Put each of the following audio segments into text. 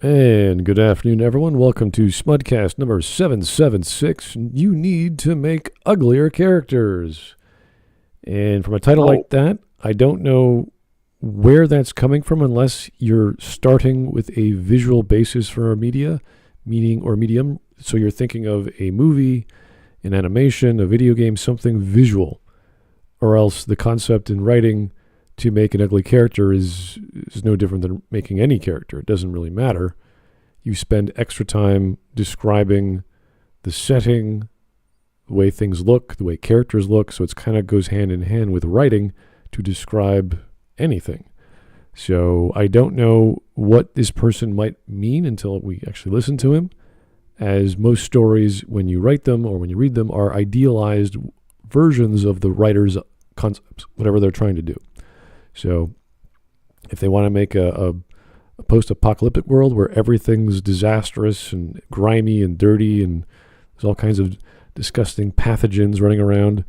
And good afternoon, everyone. Welcome to Smudcast number 776. You need to make uglier characters. And from a title like that, I don't know where that's coming from unless you're starting with a visual basis for a medium. So you're thinking of a movie, an animation, a video game, something visual. Or else the concept in writing to make an ugly character is no different than making any character. It doesn't really matter. You spend extra time describing the setting, the way things look, the way characters look. So it kind of goes hand in hand with writing to describe anything. So I don't know what this person might mean until we actually listen to him, as most stories, when you write them or when you read them, are idealized versions of the writer's concepts, whatever they're trying to do. So if they want to make a post-apocalyptic world where everything's disastrous and grimy and dirty and there's all kinds of disgusting pathogens running around,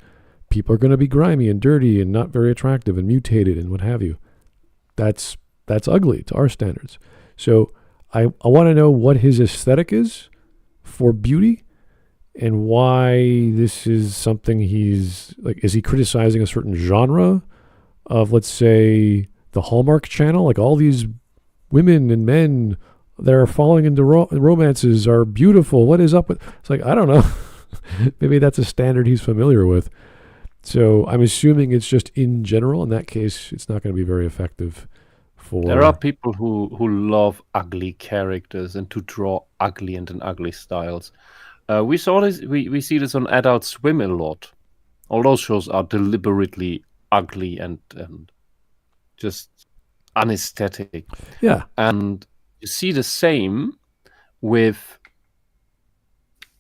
people are going to be grimy and dirty and not very attractive and mutated and what have you. That's ugly to our standards. So I want to know what his aesthetic is for beauty and why this is something he's like. Is he criticizing a certain genre of, let's say, the Hallmark Channel? Like all these women and men that are falling into romances are beautiful. What is up with? It's like, I don't know. Maybe that's a standard he's familiar with. So I'm assuming it's just in general. In that case, it's not going to be very effective. There are people who love ugly characters and to draw ugly and in ugly styles. We see this on Adult Swim a lot. All those shows are deliberately ugly and just unesthetic. Yeah. And you see the same with,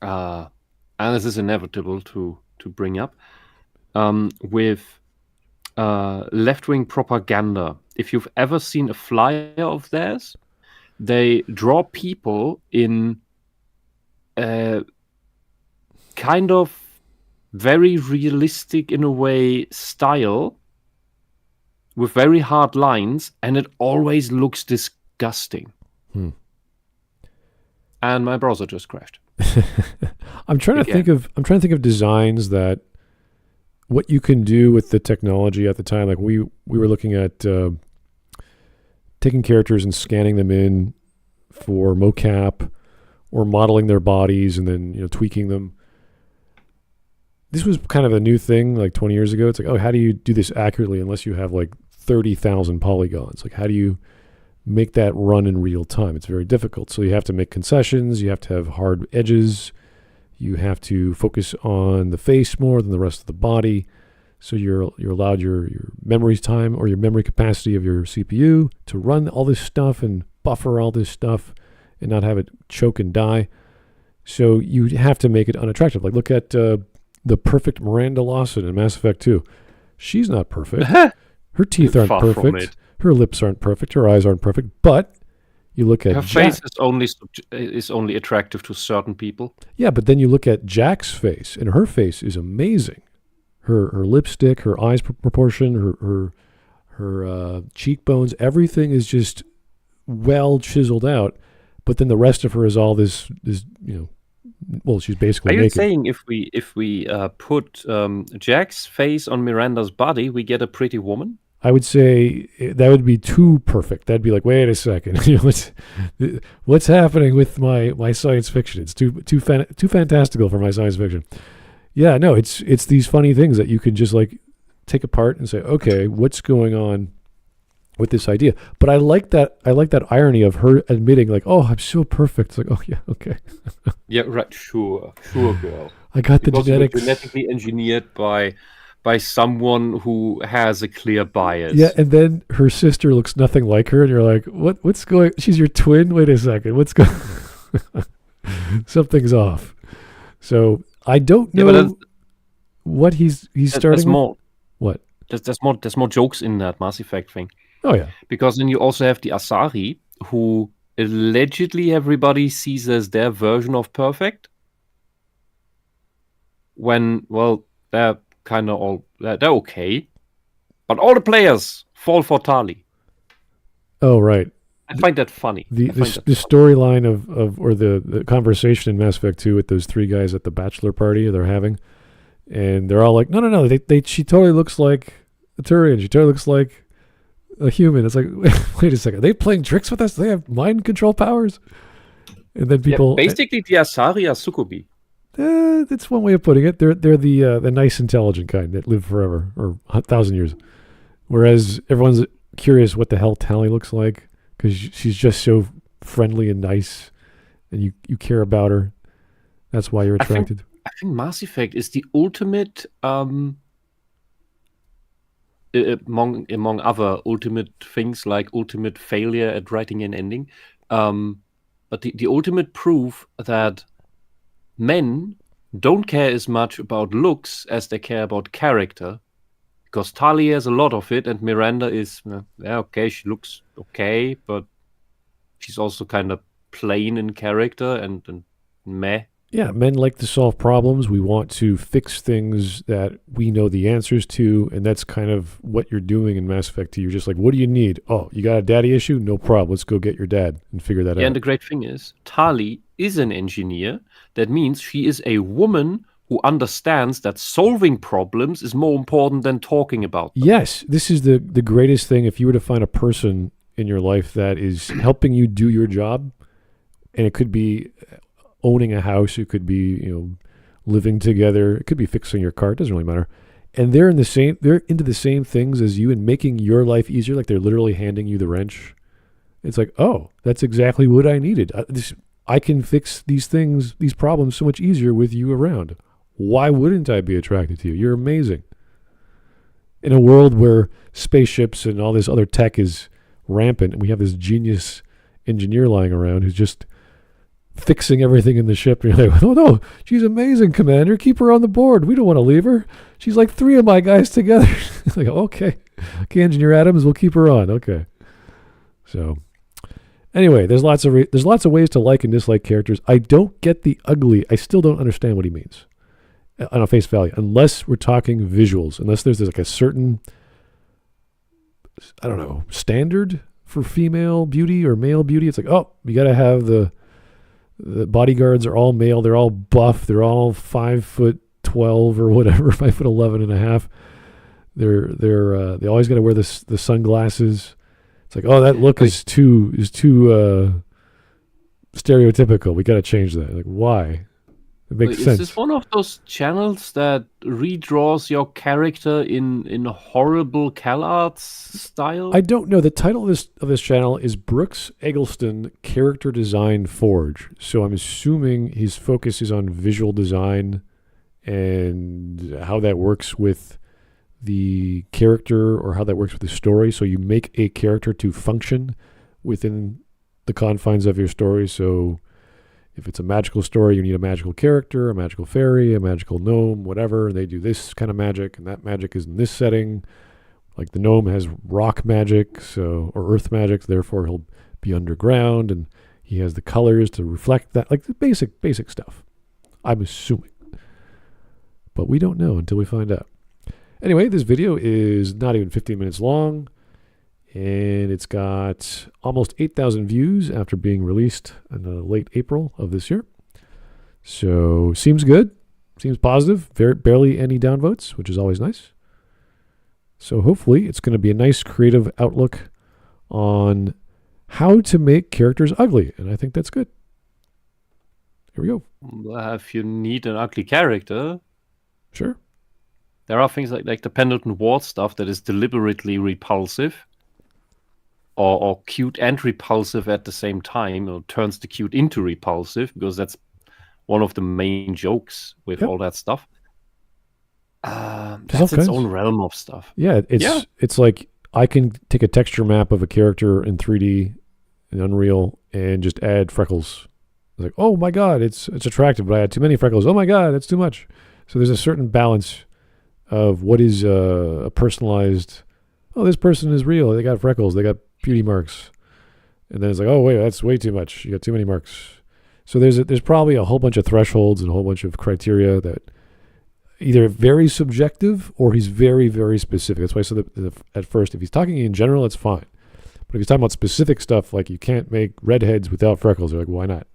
and this is inevitable to bring up, with left-wing propaganda. If you've ever seen a flyer of theirs, they draw people in a kind of very realistic, in a way, style with very hard lines, and it always looks disgusting. And my browser just crashed. I'm trying to think of designs that what you can do with the technology at the time. Like we were looking at taking characters and scanning them in for mocap or modeling their bodies and then tweaking them. This was kind of a new thing like 20 years ago. It's like, oh, how do you do this accurately unless you have like 30,000 polygons? Like, how do you make that run in real time? It's very difficult. So you have to make concessions. You have to have hard edges. You have to focus on the face more than the rest of the body. So you're allowed your memory time or your memory capacity of your CPU to run all this stuff and buffer all this stuff and not have it choke and die. So you have to make it unattractive. Like look at the perfect Miranda Lawson in Mass Effect 2. She's not perfect. Her teeth aren't perfect. Her lips aren't perfect. Her eyes aren't perfect. But you look at her face is only attractive to certain people. Yeah, but then you look at Jack's face, and her face is amazing. Her lipstick, her eyes proportion, her cheekbones, everything is just well chiseled out. But then the rest of her is all this well, she's basically naked. Are you saying if we put Jack's face on Miranda's body, we get a pretty woman? I would say that would be too perfect. That'd be like, wait a second, what's happening with my science fiction? It's too fantastical for my science fiction. Yeah, no, it's these funny things that you can just like take apart and say, okay, what's going on with this idea? But I like that irony of her admitting like, oh, I'm so perfect. It's like, oh yeah, okay. Yeah, right. Sure, girl. I got the genetics. Genetically engineered by someone who has a clear bias. Yeah, and then her sister looks nothing like her, and you're like, what's going? She's your twin. Wait a second, what's going? Something's off. So I don't know what he's starting. What? There's more jokes in that Mass Effect thing. Oh yeah, because then you also have the Asari, who allegedly everybody sees as their version of perfect. When they're kind of they're okay, but all the players fall for Tali. Oh right, I find that funny. The storyline or the conversation in Mass Effect 2 with those three guys at the bachelor party they're having, and they're all like, no, she totally looks like a Turian. She totally looks like a human. It's like, wait a second, are they playing tricks with us? Do they have mind control powers? And then people basically the Asari are Sukubi. That's one way of putting it. They're the nice, intelligent kind that live forever or 1,000 years, whereas everyone's curious what the hell Tali looks like because she's just so friendly and nice, and you care about her. That's why you're attracted. I think Mass Effect is the ultimate, among other ultimate things like ultimate failure at writing an ending, but the ultimate proof that men don't care as much about looks as they care about character, because Tali has a lot of it, and Miranda is, okay, she looks okay, but she's also kind of plain in character and meh. Yeah, men like to solve problems. We want to fix things that we know the answers to, and that's kind of what you're doing in Mass Effect 2. You're just like, what do you need? Oh, you got a daddy issue? No problem. Let's go get your dad and figure that out. And the great thing is, Tali is an engineer. That means she is a woman who understands that solving problems is more important than talking about them. Yes, this is the greatest thing. If you were to find a person in your life that is helping you do your job, and it could be owning a house, it could be living together, it could be fixing your car, it doesn't really matter, and they're into the same things as you and making your life easier, like they're literally handing you the wrench. It's like, oh, that's exactly what I needed. I can fix these problems so much easier with you around. Why wouldn't I be attracted to you? You're amazing. In a world where spaceships and all this other tech is rampant, and we have this genius engineer lying around who's just fixing everything in the ship. And you're like, oh no, she's amazing, Commander. Keep her on the board. We don't want to leave her. She's like 3 of my guys together. Like, okay, Engineer Adams, we'll keep her on. Okay. So anyway, there's lots of ways to like and dislike characters. I don't get the ugly. I still don't understand what he means on a face value, unless we're talking visuals, unless there's like a certain, I don't know, standard for female beauty or male beauty. It's like, oh, you got to have the bodyguards are all male. They're all buff. They're all 5'12" or whatever, 5'11 and a half. They always got to wear the sunglasses. It's like, oh, that look is too stereotypical. We got to change that. Like, why? It makes sense. Is this one of those channels that redraws your character in horrible CalArts style? I don't know. The title of this channel is Brookes Eggleston Character Design Forge. So I'm assuming his focus is on visual design and how that works with the character or how that works with the story. So you make a character to function within the confines of your story. So if it's a magical story, you need a magical character, a magical fairy, a magical gnome, whatever. And they do this kind of magic, and that magic is in this setting. Like the gnome has rock magic, or earth magic, so therefore he'll be underground, and he has the colors to reflect that, like the basic stuff. I'm assuming. But we don't know until we find out. Anyway, this video is not even 15 minutes long, and it's got almost 8,000 views after being released in late April of this year. So seems good, seems positive, barely any downvotes, which is always nice. So hopefully it's going to be a nice creative outlook on how to make characters ugly, and I think that's good. Here we go. If you need an ugly character, sure. There are things like the Pendleton Ward stuff that is deliberately repulsive, or cute and repulsive at the same time, or turns the cute into repulsive, because that's one of the main jokes with all that stuff. That's its own realm of stuff. Yeah, it's like I can take a texture map of a character in 3D in Unreal and just add freckles. It's like, oh my god, it's attractive, but I had too many freckles. Oh my god, it's too much. So there's a certain balance of what is a personalized. Oh, this person is real. They got freckles. They got beauty marks. And then it's like, oh wait, that's way too much. You got too many marks. So there's probably a whole bunch of thresholds and a whole bunch of criteria that either very subjective or he's very, very specific. That's why I said that at first, if he's talking in general, it's fine. But if he's talking about specific stuff, like you can't make redheads without freckles, they're like, why not?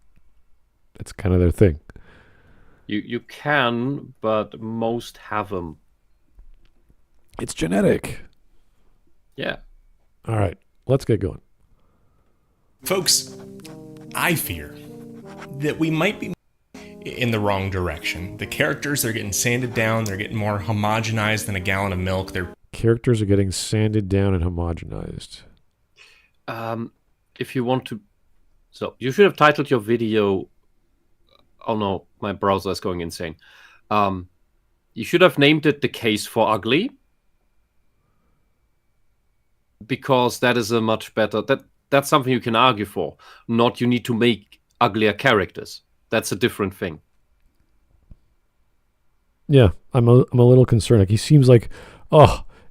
That's kind of their thing. You can, but most have them. It's genetic. Yeah. All right, let's get going. Folks, I fear that we might be in the wrong direction. The characters are getting sanded down. They're getting more homogenized than a gallon of milk. Characters are getting sanded down and homogenized. If you want to... So, you should have titled your video... Oh no, my browser is going insane. You should have named it The Case for Ugly. Because that is a much better... That's something you can argue for. Not you need to make uglier characters. That's a different thing. Yeah, I'm a little concerned. Like he seems like,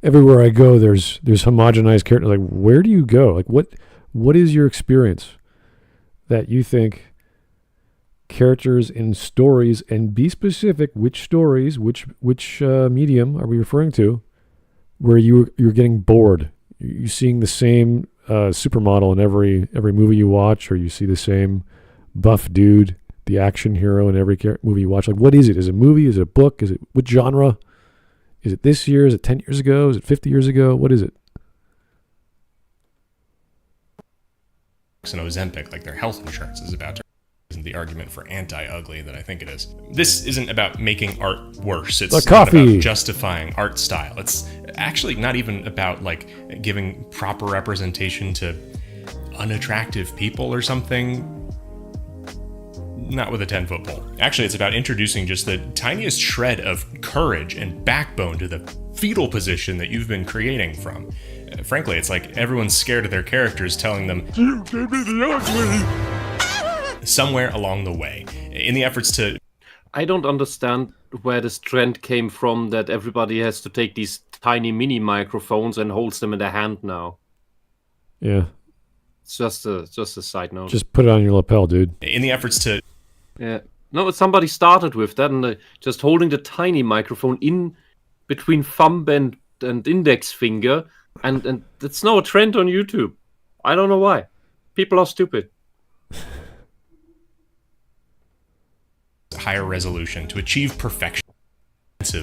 everywhere I go, there's homogenized characters. Like, where do you go? Like, what is your experience that you think characters in stories, and be specific, which stories, which medium are we referring to, where you're getting bored? You're seeing the same supermodel in every movie you watch, or you see the same buff dude, the action hero in every movie you watch. Like, what is it? Is it a movie? Is it a book? Is it what genre? Is it this year? Is it 10 years ago? Is it 50 years ago? What is it? And Ozempic, like their health insurance is about to... Isn't the argument for anti-ugly that I think it is. This isn't about making art worse. It's not about justifying art style. It's actually not even about like giving proper representation to unattractive people or something. Not with a 10-foot pole. Actually, it's about introducing just the tiniest shred of courage and backbone to the fetal position that you've been creating from. Frankly, it's like everyone's scared of their characters telling them, "You gave me the ugly." Somewhere along the way, in the efforts to... I don't understand where this trend came from that everybody has to take these tiny mini microphones and holds them in their hand now. Yeah. It's just a side note. Just put it on your lapel, dude. In the efforts to... Yeah. No, somebody started with that, and just holding the tiny microphone in between thumb and index finger, and it's now a trend on YouTube. I don't know why. People are stupid. Higher resolution to achieve perfection,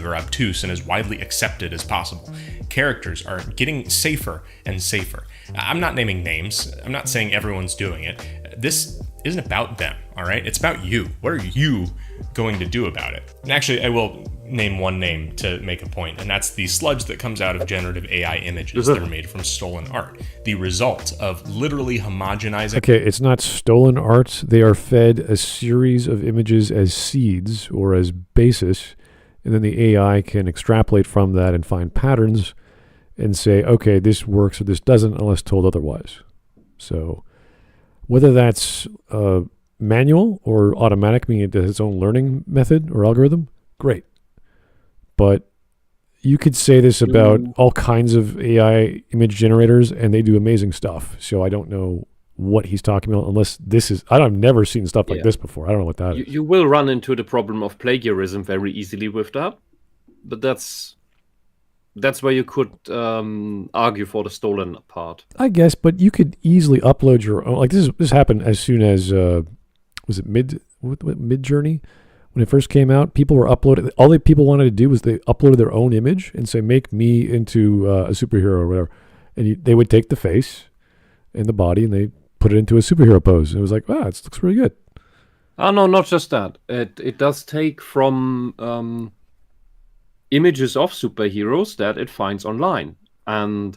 or obtuse, and as widely accepted as possible. Characters are getting safer and safer. I'm not naming names. I'm not saying everyone's doing it. This isn't about them, all right? It's about you. What are you going to do about it? And actually, I will name one name to make a point, and that's the sludge that comes out of generative AI images that are made from stolen art. The result of literally homogenizing... Okay, it's not stolen art. They are fed a series of images as seeds or as basis, and then the AI can extrapolate from that and find patterns and say, okay, this works or this doesn't unless told otherwise. So whether that's manual or automatic, meaning it has its own learning method or algorithm, great. But you could say this about all kinds of AI image generators, and they do amazing stuff. So I don't know what he's talking about, unless this is... I've never seen stuff like this before. I don't know what that is. You will run into the problem of plagiarism very easily with that. But that's where you could argue for the stolen part. I guess, but you could easily upload your own... Like this happened as soon as... was it Mid-Journey? When it first came out, people were uploading... All the people wanted to do was they uploaded their own image and say, make me into a superhero or whatever. And they would take the face and the body and they put it into a superhero pose. And it was like, wow, it looks really good. Oh, no, not just that. It does take from images of superheroes that it finds online. And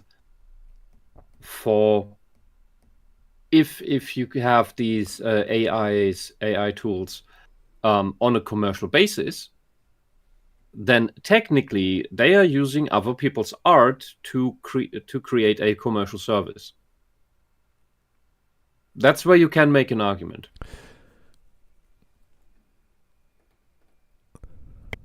if you have these AI tools on a commercial basis, then technically they are using other people's art to create a commercial service. That's where you can make an argument.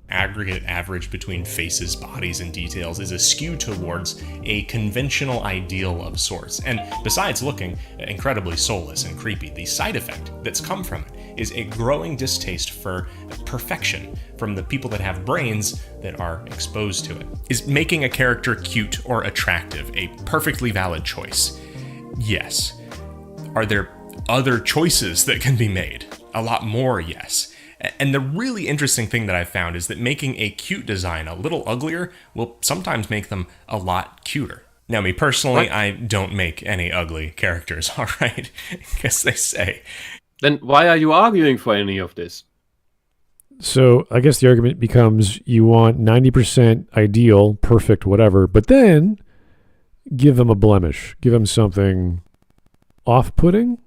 Aggregate average between faces, bodies, and details is a skew towards a conventional ideal of sorts. And besides looking incredibly soulless and creepy, the side effect that's come from it is a growing distaste for perfection from the people that have brains that are exposed to it. Is making a character cute or attractive a perfectly valid choice? Yes. Are there other choices that can be made? A lot more, yes. And the really interesting thing that I've found is that making a cute design a little uglier will sometimes make them a lot cuter. Now, me personally, I don't make any ugly characters, all right? As they say. Then why are you arguing for any of this? So I guess the argument becomes you want 90% ideal, perfect, whatever, but then give them a blemish. Give them something off-putting.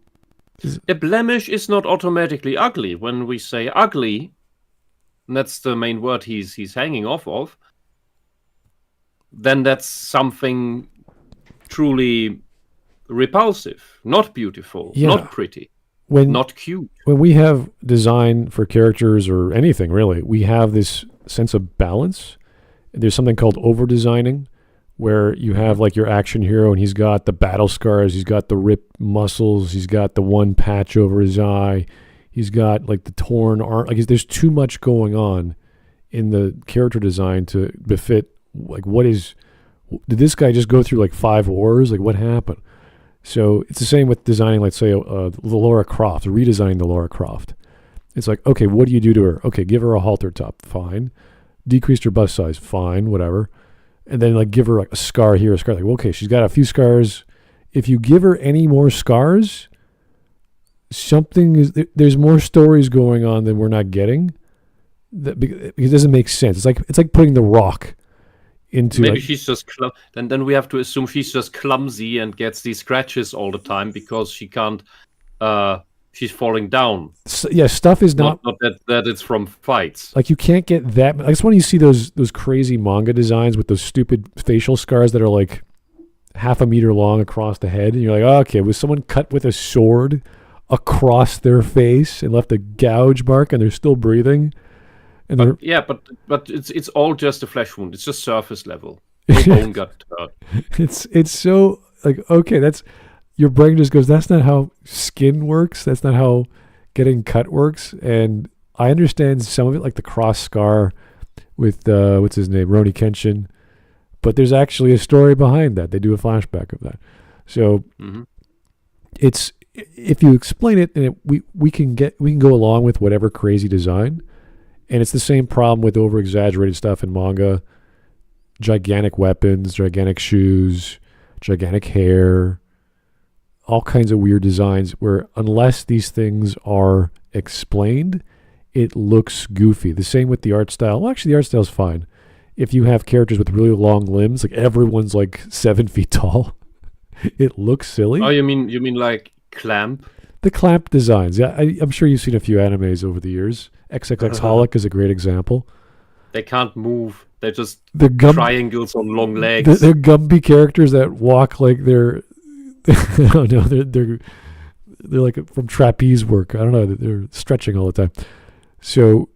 A blemish is not automatically ugly. When we say ugly, and that's the main word he's hanging off of, then that's something truly repulsive, not beautiful, not pretty, not cute. When we have design for characters or anything really, we have this sense of balance. There's something called over-designing, where you have like your action hero and he's got the battle scars, he's got the ripped muscles, he's got the one patch over his eye, he's got like the torn arm. Like there's too much going on in the character design to befit like did this guy just go through like 5 wars? Like what happened? So it's the same with designing, let's say, the Lara Croft, redesigning the Lara Croft. It's like, okay, what do you do to her? Okay, give her a halter top, fine. Decreased her bust size, fine, whatever. And then like give her like a scar here, a scar. Like, okay, she's got a few scars. If you give her any more scars, there's more stories going on than we're not getting. It doesn't make sense. It's like putting the Rock into. Maybe she's just then we have to assume she's just clumsy and gets these scratches all the time because she can't. She's falling down. Stuff is not that it's from fights. Like you can't get that. Like it's when you see those crazy manga designs with those stupid facial scars that are like half a meter long across the head, and you're like, oh, okay, was someone cut with a sword across their face and left a gouge mark, and they're still breathing? But it's all just a flesh wound. It's just surface level. The bone got hurt. It's so like, okay, that's. Your brain just goes, that's not how skin works. That's not how getting cut works. And I understand some of it, like the cross scar with, what's his name, Roni Kenshin. But there's actually a story behind that. They do a flashback of that. So it's, if you explain it, and we can go along with whatever crazy design. And it's the same problem with over-exaggerated stuff in manga. Gigantic weapons, gigantic shoes, gigantic hair, all kinds of weird designs where unless these things are explained, it looks goofy. The same with the art style. Well, actually, the art style is fine. If you have characters with really long limbs, like everyone's like 7 feet tall, it looks silly. Oh, you mean like Clamp? The Clamp designs. Yeah, I'm sure you've seen a few animes over the years. XXX Holic is a great example. They can't move. They're just triangles on long legs. They're Gumby characters that walk like they're I don't know. They're like from trapeze work. I don't know. They're stretching all the time. So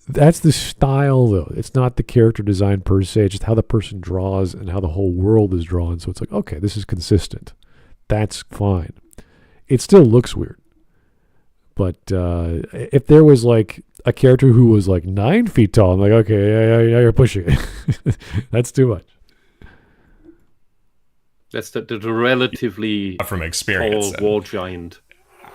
that's the style, though. It's not the character design per se. It's just how the person draws and how the whole world is drawn. So it's like, okay, this is consistent. That's fine. It still looks weird. But if there was like a character who was like 9 feet tall, I'm like, okay, yeah, you're pushing it. That's too much. That's the relatively from experience tall wall giant.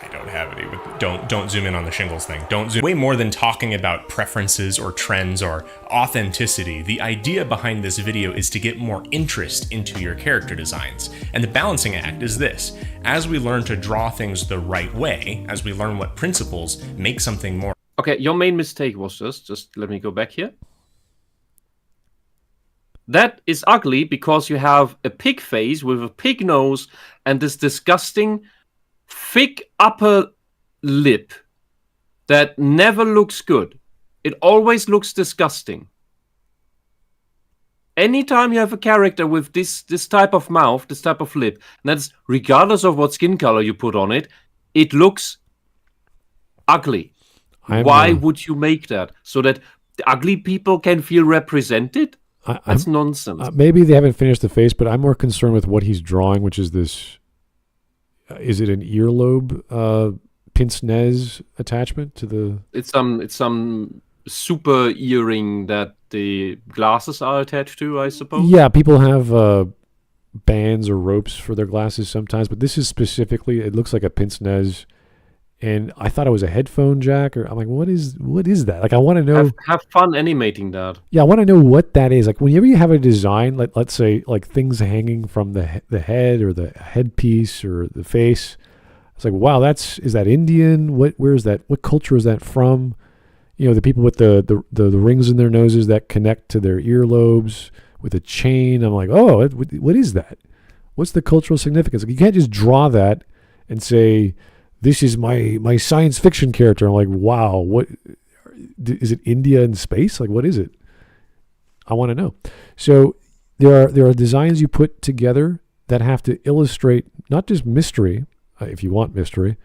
I don't have any. Don't zoom in on the shingles thing. Don't zoom. Way more than talking about preferences or trends or authenticity, the idea behind this video is to get more interest into your character designs. And the balancing act is this. As we learn to draw things the right way, as we learn what principles make something more... Okay, your main mistake was just let me go back here. That is ugly because you have a pig face with a pig nose and this disgusting thick upper lip that never looks good. It always looks disgusting. Anytime you have a character with this type of mouth, this type of lip, and that's regardless of what skin color you put on it, it looks ugly. Why would you make that? So that the ugly people can feel represented? That's nonsense. Maybe they haven't finished the face, but I'm more concerned with what he's drawing, which is this. Is it an earlobe pince-nez attachment to the? It's some super earring that the glasses are attached to, I suppose. Yeah, people have bands or ropes for their glasses sometimes, but this is specifically, it looks like a pince nez. And I thought it was a headphone jack, or I'm like, what is that? Like, I want to know. Have fun animating that. Yeah, I want to know what that is. Like, whenever you have a design, like let's say like things hanging from the head or the headpiece or the face, it's like, wow, is that Indian? Where is that? What culture is that from? You know, the people with the rings in their noses that connect to their earlobes with a chain. I'm like, oh, what is that? What's the cultural significance? Like, you can't just draw that and say, this is my science fiction character. I'm like, wow, what is it? India in space? Like, what is it? I want to know. So there are designs you put together that have to illustrate not just mystery, if you want mystery,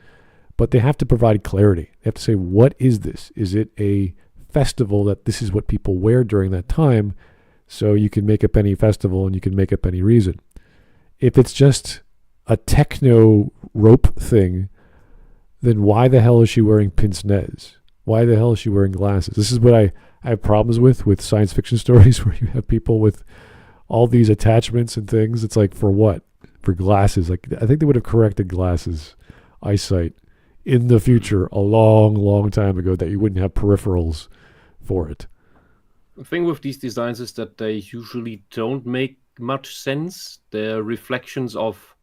but they have to provide clarity. They have to say, what is this? Is it a festival that this is what people wear during that time? So you can make up any festival and you can make up any reason. If it's just a techno rope thing, then why the hell is she wearing pince nez? Why the hell is she wearing glasses? This is what I have problems with science fiction stories where you have people with all these attachments and things. It's like, for what? For glasses. Like, I think they would have corrected glasses eyesight in the future a long, long time ago, that you wouldn't have peripherals for it. The thing with these designs is that they usually don't make much sense. They're reflections of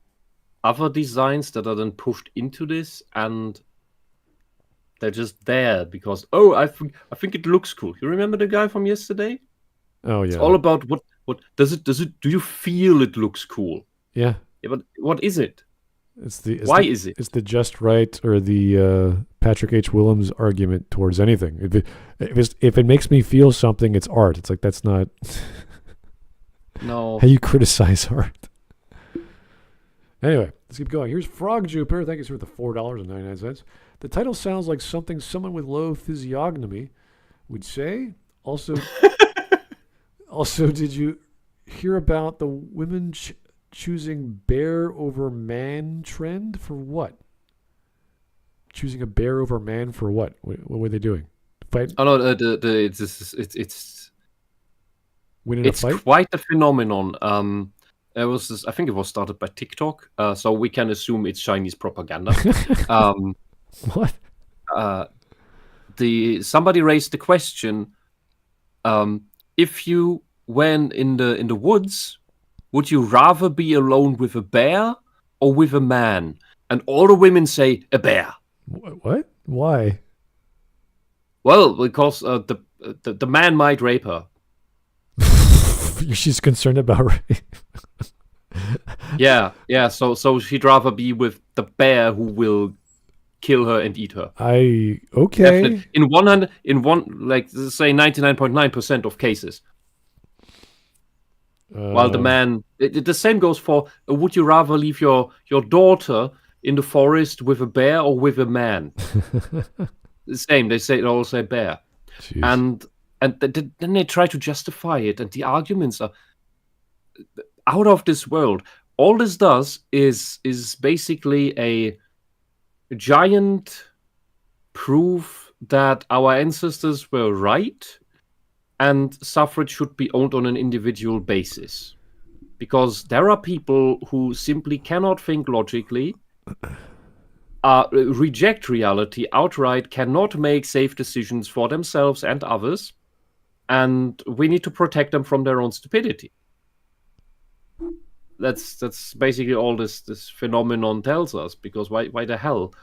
other designs that are then pushed into this, and they're just there because, I think it looks cool. You remember the guy from yesterday? Oh yeah. It's all about what does it do you feel it looks cool? Yeah. But what is it? Why is it? It's the just right, or the Patrick H. Willems argument towards anything. If it makes me feel something, it's art. It's like, that's not no how you criticize art. Anyway, let's keep going. Here's Frog Jupiter. Thank you, sir, for the $4.99. The title sounds like something someone with low physiognomy would say. Also, did you hear about the women choosing bear over man trend? For what? Choosing a bear over man for what? What were they doing? Fight? Oh no, it's winning a fight? Quite a phenomenon. It was I think it was started by TikTok, so we can assume it's Chinese propaganda. What? Somebody raised the question: if you went in the woods, would you rather be alone with a bear or with a man? And all the women say a bear. What? Why? Well, because the man might rape her. She's concerned about rape. Yeah. So she'd rather be with the bear who will kill her and eat her. Okay. Definitely. In 99.9% of cases. While the man, the same goes for, would you rather leave your daughter in the forest with a bear or with a man? The same. They all say bear. Jeez. And then they try to justify it, and the arguments are out of this world. All this does is basically a giant proof that our ancestors were right, and suffrage should be owned on an individual basis. Because there are people who simply cannot think logically, reject reality outright, cannot make safe decisions for themselves and others, and we need to protect them from their own stupidity. That's basically all this phenomenon tells us. Because why the hell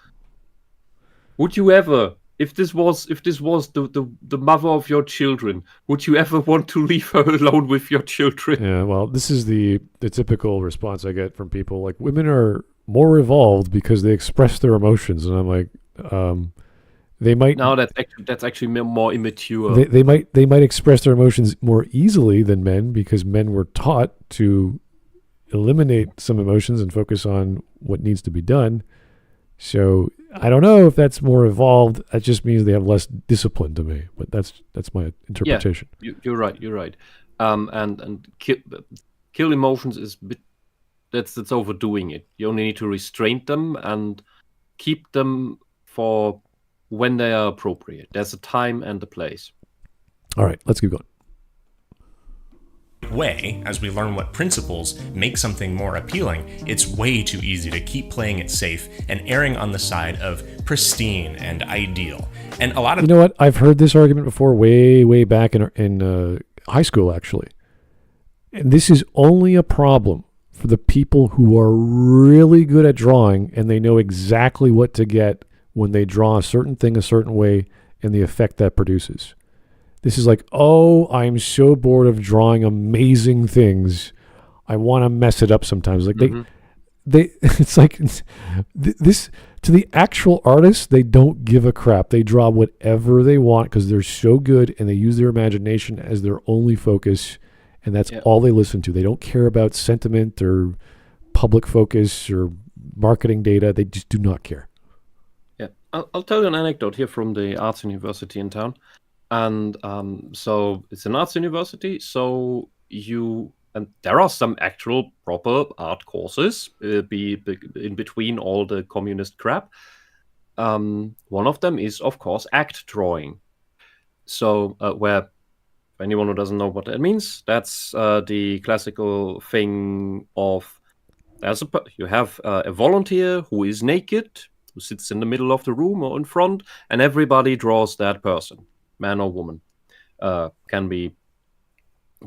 would you ever, if this was the mother of your children, would you ever want to leave her alone with your children? Yeah, well, this is the typical response I get from people. Like, women are more evolved because they express their emotions, and I'm like, they might. No, that's actually more immature. They might express their emotions more easily than men, because men were taught to eliminate some emotions and focus on what needs to be done. So I don't know if that's more evolved. That just means they have less discipline to me. But that's my interpretation. Yeah, you're right. And kill emotions is that's overdoing it. You only need to restrain them and keep them for when they are appropriate. There's a time and a place. All right, let's keep going. right way, as we learn what principles make something more appealing, it's way too easy to keep playing it safe and erring on the side of pristine and ideal. And a lot of... You know what? I've heard this argument before way back in high school, actually. And this is only a problem for the people who are really good at drawing and they know exactly what to get when they draw a certain thing a certain way and the effect that produces. This is like, oh, I'm so bored of drawing amazing things. I want to mess it up sometimes. Like they it's like this to the actual artists, they don't give a crap. They draw whatever they want because they're so good and they use their imagination as their only focus, and that's all they listen to. They don't care about sentiment or public focus or marketing data. They just do not care. Yeah, I'll tell you an anecdote here from the arts university in town. And so it's an arts university, so and there are some actual proper art courses be in between all the communist crap. One of them is, of course, act drawing. So where, for anyone who doesn't know what that means, that's the classical thing of you have a volunteer who is naked, who sits in the middle of the room or in front, and everybody draws that person. Man or woman, can be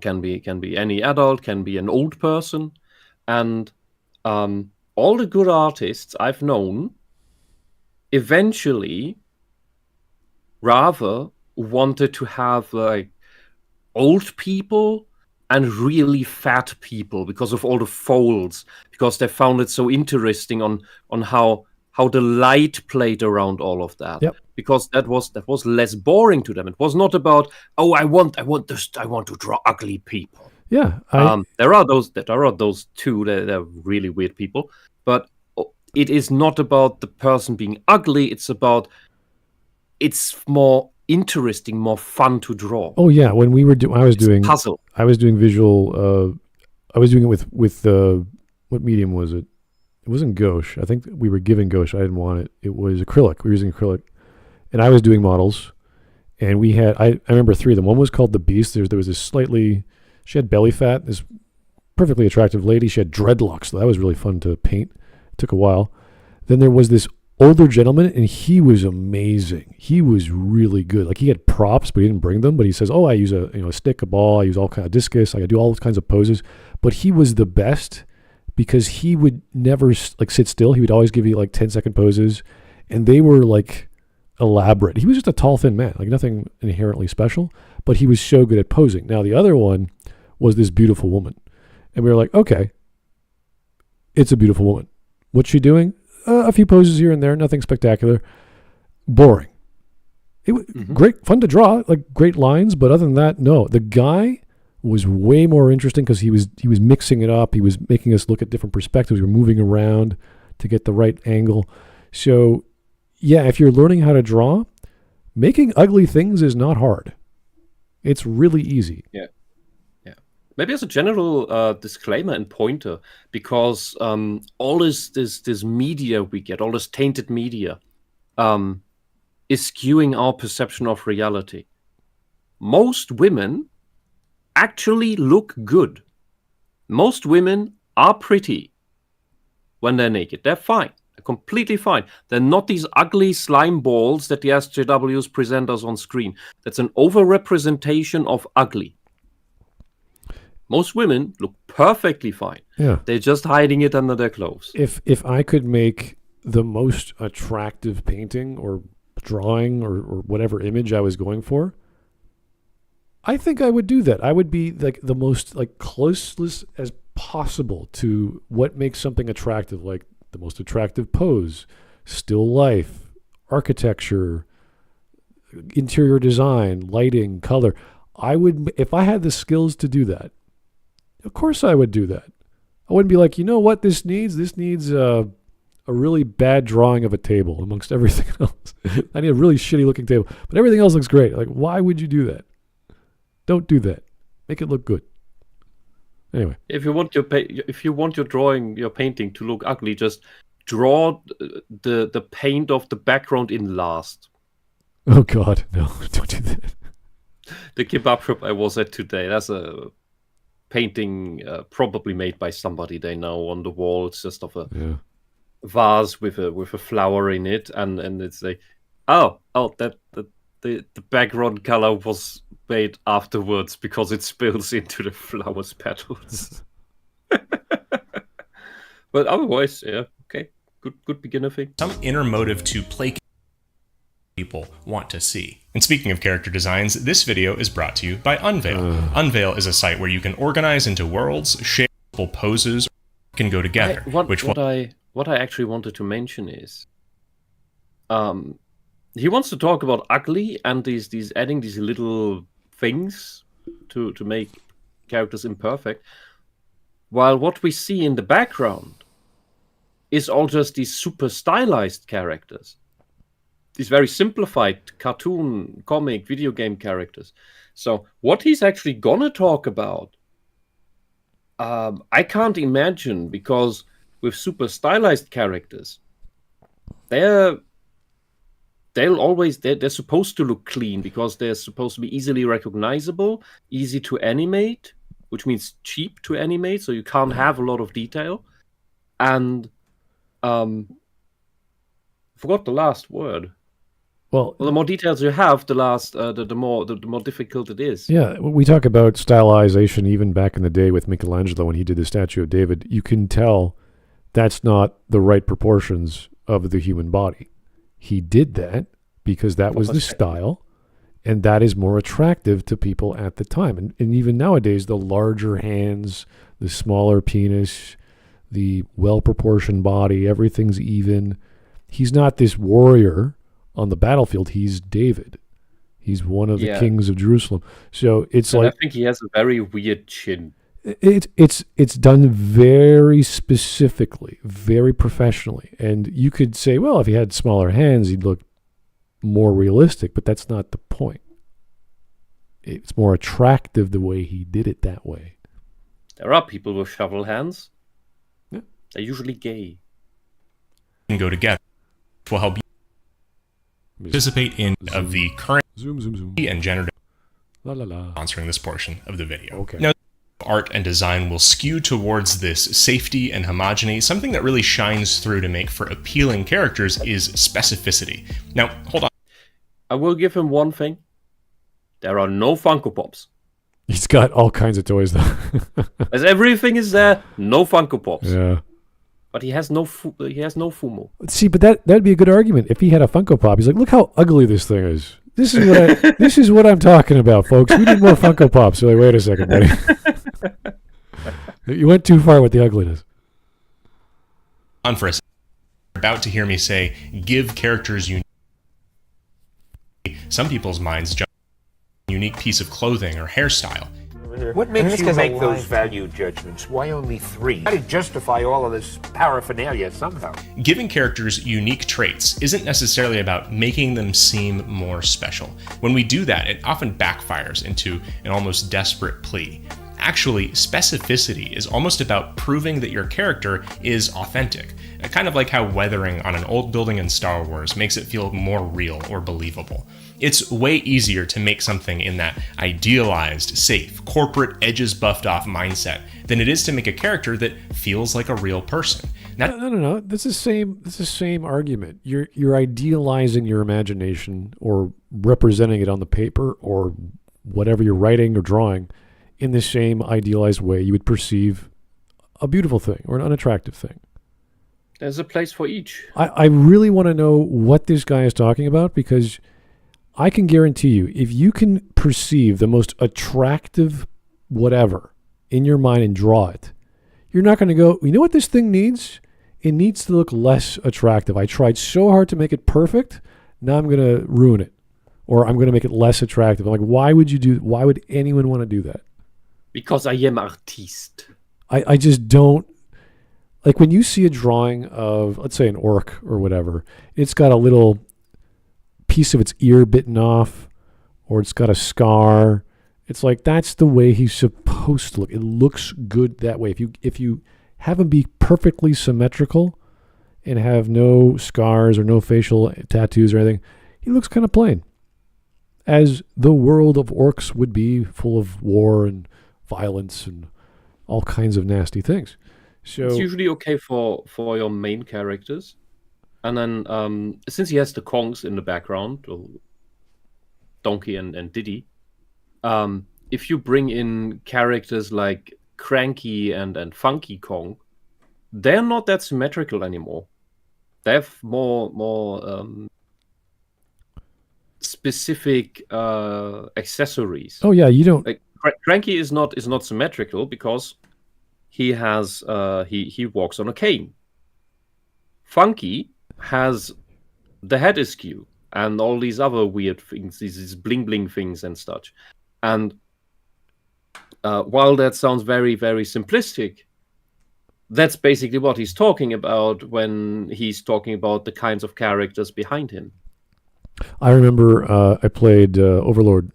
any adult, can be an old person, and all the good artists I've known eventually rather wanted to have like old people and really fat people because of all the folds, because they found it so interesting on how the light played around all of that. Yep. Because that was less boring to them. It was not about, oh, I want to draw ugly people. Yeah. There are those too. They're really weird people. But it is not about the person being ugly. It's more interesting, more fun to draw. Oh yeah. When we were I was doing puzzle. I was doing visual. I was doing it with what medium was it? It wasn't gouache. I think we were giving gouache. I didn't want it. It was acrylic. We were using acrylic. And I was doing models. And we had, I remember three of them. One was called The Beast. There was this she had belly fat, this perfectly attractive lady. She had dreadlocks. So that was really fun to paint. It took a while. Then there was this older gentleman, and he was amazing. He was really good. Like, he had props, but he didn't bring them. But he says, oh, I use a stick, a ball. I use all kind of discus. I do all kinds of poses. But he was the best, because he would never sit still. He would always give you 10-second poses, and they were elaborate. He was just a tall, thin man, nothing inherently special, but he was so good at posing. Now the other one was this beautiful woman, and we were like, okay, it's a beautiful woman. What's she doing? A few poses here and there, nothing spectacular. Boring. It was great, fun to draw, great lines, but other than that, no. The guy was way more interesting because he was mixing it up. He was making us look at different perspectives. We were moving around to get the right angle. So, yeah, if you're learning how to draw, making ugly things is not hard. It's really easy. Yeah. Maybe as a general disclaimer and pointer, because all this media we get, all this tainted media, is skewing our perception of reality. Most women actually look good. Most women are pretty when they're naked. They're fine. They're completely fine. They're not these ugly slime balls that the SJWs present us on screen. That's an overrepresentation of ugly. Most women look perfectly fine. Yeah. They're just hiding it under their clothes. If I could make the most attractive painting or drawing or whatever image I was going for, I think I would do that. I would be the most closest as possible to what makes something attractive, like the most attractive pose, still life, architecture, interior design, lighting, color. I would, if I had the skills to do that, of course I would do that. I wouldn't be like, you know what this needs? This needs a really bad drawing of a table amongst everything else. I need a really shitty looking table, but everything else looks great. Why would you do that? Don't do that. Make it look good. Anyway, if you want your drawing, your painting to look ugly, just draw the paint of the background in last. Oh God, no! Don't do that. The kebab shop I was at today. That's a painting, probably made by somebody they know, on the wall. It's just of a vase with a flower in it, and it's like, that the background color was made afterwards because it spills into the flower's petals. But otherwise, yeah, okay, good beginner thing. Some inner motive to play people want to see. And speaking of character designs, this video is brought to you by Unveil. Unveil is a site where you can organize into worlds, share multiple poses, can go together. What I actually wanted to mention is, he wants to talk about ugly and these adding these little things to make characters imperfect, while what we see in the background is all just these super stylized characters. These very simplified cartoon, comic, video game characters. So what he's actually gonna talk about, I can't imagine, because with super stylized characters, they're supposed to look clean because they're supposed to be easily recognizable, easy to animate, which means cheap to animate, so you can't have a lot of detail. And forgot the last word. Well, the more details you have, the more difficult it is. Yeah, we talk about stylization even back in the day with Michelangelo when he did the statue of David. You can tell that's not the right proportions of the human body. He did that because that was the style, and that is more attractive to people at the time. And even nowadays, the larger hands, the smaller penis, the well-proportioned body, everything's even. He's not this warrior on the battlefield. He's David. He's one of the kings of Jerusalem. So it's I think he has a very weird chin. It's done very specifically, very professionally. And you could say, well, if he had smaller hands, he'd look more realistic, but that's not the point. It's more attractive the way he did it that way. There are people with shovel hands. Yeah. They're usually gay. And go together, which will help you participate in of the current zoom and generative sponsoring this portion of the video. Okay. Now, art and design will skew towards this safety and homogeny. Something that really shines through to make for appealing characters is specificity. Now, hold on. I will give him one thing. There are no Funko Pops. He's got all kinds of toys, though. As everything is there, no Funko Pops. Yeah. But he has no Fumo. See, but that'd be a good argument. If he had a Funko Pop, he's like, look how ugly this thing is. This is what I'm talking about, folks. We need more Funko Pops. So like, wait a second, buddy. You went too far with the ugliness. On for a second. You're about to hear me say, give characters unique. Some people's minds jump to a unique piece of clothing or hairstyle. What makes you make those value judgments? Why only 3? How to justify all of this paraphernalia somehow? Giving characters unique traits isn't necessarily about making them seem more special. When we do that, it often backfires into an almost desperate plea. Actually, specificity is almost about proving that your character is authentic, kind of like how weathering on an old building in Star Wars makes it feel more real or believable. It's way easier to make something in that idealized, safe, corporate, edges buffed off mindset than it is to make a character that feels like a real person. Now, No. That's the same argument. You're idealizing your imagination or representing it on the paper or whatever you're writing or drawing in the same idealized way you would perceive a beautiful thing or an unattractive thing. There's a place for each. I really want to know what this guy is talking about, because I can guarantee you, if you can perceive the most attractive whatever in your mind and draw it, you're not going to go, you know what this thing needs? It needs to look less attractive. I tried so hard to make it perfect. Now I'm going to ruin it, or I'm going to make it less attractive. I'm like, why would anyone want to do that? Because I am artiste. I just don't. Like when you see a drawing of, let's say, an orc or whatever, it's got a little piece of its ear bitten off, or it's got a scar. It's like, that's the way he's supposed to look. It looks good that way. If you have him be perfectly symmetrical and have no scars or no facial tattoos or anything, he looks kind of plain. As the world of orcs would be, full of war and violence and all kinds of nasty things. So it's usually okay for your main characters. And then since he has the Kongs in the background, or Donkey and Diddy, if you bring in characters like Cranky and Funky Kong, they're not that symmetrical anymore. They have more specific accessories. Oh yeah, you don't. Like Cranky is not symmetrical because he has he walks on a cane. Funky has the head askew and all these other weird things, these bling bling things and such. And while that sounds very, very simplistic, that's basically what he's talking about when he's talking about the kinds of characters behind him. I remember I played Unicorn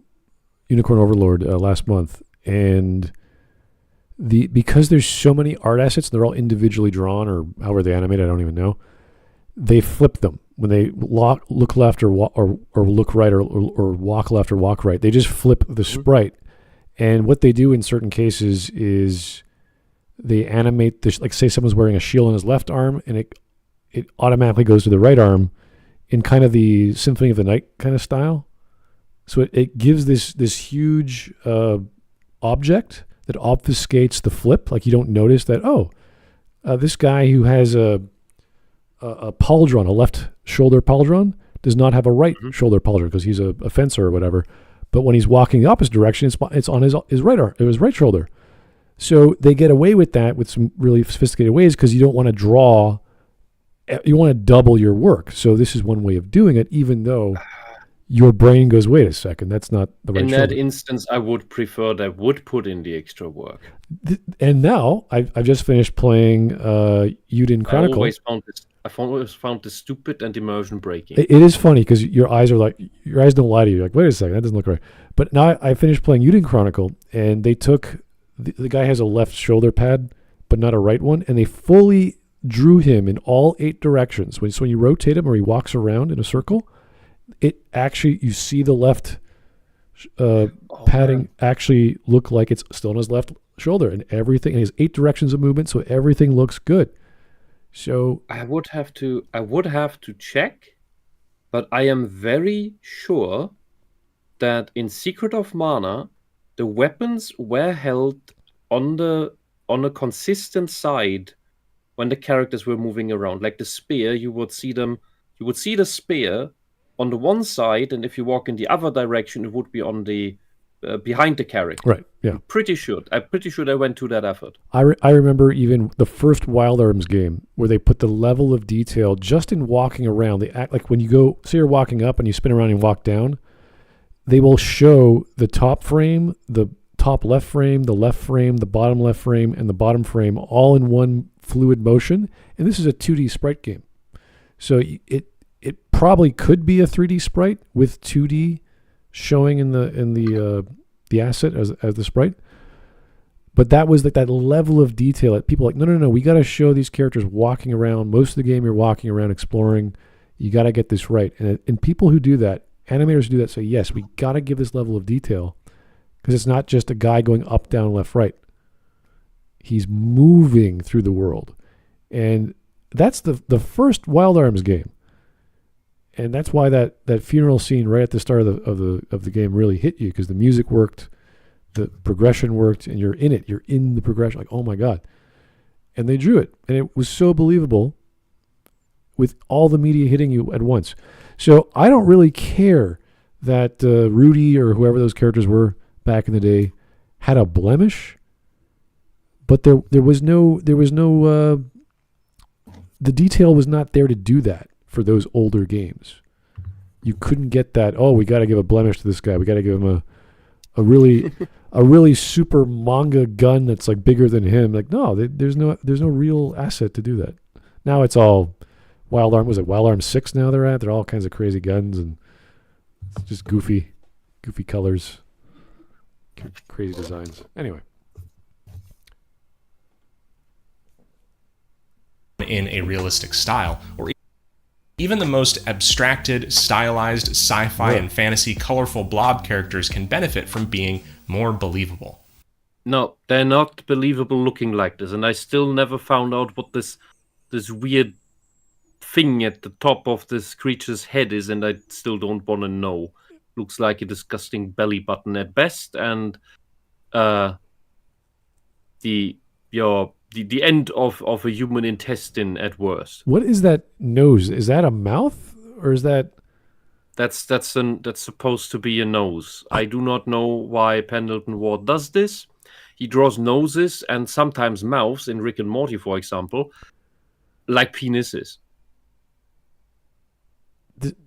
Overlord last month, and because there's so many art assets, and they're all individually drawn or however they animate, I don't even know. They flip them when they look left or look right or walk left or walk right. They just flip the sprite, and what they do in certain cases is they animate this, like say someone's wearing a shield on his left arm, and it automatically goes to the right arm in kind of the Symphony of the Night kind of style. So it gives this huge object that obfuscates the flip. Like you don't notice that, this guy who has a pauldron, a left shoulder pauldron, does not have a right shoulder pauldron because he's a fencer or whatever. But when he's walking the opposite direction, it's on his right arm, his right shoulder. So they get away with that with some really sophisticated ways because you don't want to draw. You want to double your work. So this is one way of doing it, even though your brain goes, wait a second, that's not the right shoulder. In that instance, I would prefer they would put in the extra work. And now I've just finished playing Uden Chronicle. I've always found this stupid and immersion breaking. It is funny because your eyes don't lie to you. You're like, wait a second, that doesn't look right. But now I finished playing Uden Chronicle, and they took the guy has a left shoulder pad, but not a right one, and they fully drew him in all 8 directions. So when you rotate him or he walks around in a circle, it actually, you see the left padding actually look like it's still on his left shoulder, and everything, and he has 8 directions of movement, so everything looks good. So I would have to check, but I am very sure that in Secret of Mana, the weapons were held on a consistent side when the characters were moving around. Like the spear, you would see the spear on the one side, and if you walk in the other direction, it would be on the behind the character. Right. Yeah. I'm pretty sure they went to that effort. I remember even the first Wild Arms game where they put the level of detail just in walking around. They act like when you go, say you're walking up and you spin around and walk down, they will show the top frame, the top left frame, the bottom left frame, and the bottom frame all in one fluid motion. And this is a 2D sprite game. So it probably could be a 3D sprite with 2D showing in the asset as the sprite. But that was like that level of detail that people are like, no, we got to show these characters walking around. Most of the game you're walking around exploring. You got to get this right. And people who do that, animators who do that, say, yes, we got to give this level of detail because it's not just a guy going up, down, left, right. He's moving through the world. And that's the first Wild Arms game. And that's why that funeral scene right at the start of the game really hit you, because the music worked, the progression worked, and you're in it. You're in the progression, like, oh my God. And they drew it. And it was so believable with all the media hitting you at once. So I don't really care that Rudy or whoever those characters were back in the day had a blemish, but there was no the detail was not there to do that for those older games. You couldn't get that, we got to give a blemish to this guy. We got to give him a really super manga gun that's like bigger than him. Like, no, there's no real asset to do that. Now it's all Wild Arm. Was it Wild Arm 6 now they're at? They're all kinds of crazy guns and it's just goofy colors, crazy designs. Anyway. In a realistic style, or even the most abstracted, stylized sci-fi and fantasy colorful blob characters can benefit from being more believable. No, they're not believable looking like this, and I still never found out what this weird thing at the top of this creature's head is, and I still don't want to know. Looks like a disgusting belly button at best, and the end of a human intestine at worst. What is that nose? Is that a mouth, or is that? That's supposed to be a nose. I do not know why Pendleton Ward does this. He draws noses and sometimes mouths in Rick and Morty, for example, like penises.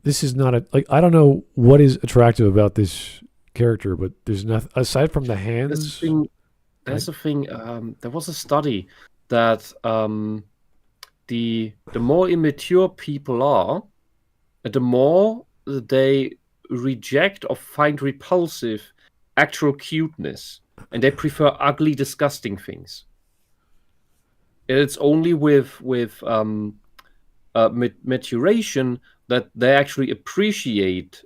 This is not I don't know what is attractive about this character, but there's nothing aside from the hands. There's a thing. There was a study that the more immature people are, the more they reject or find repulsive actual cuteness, and they prefer ugly, disgusting things. And it's only with maturation that they actually appreciate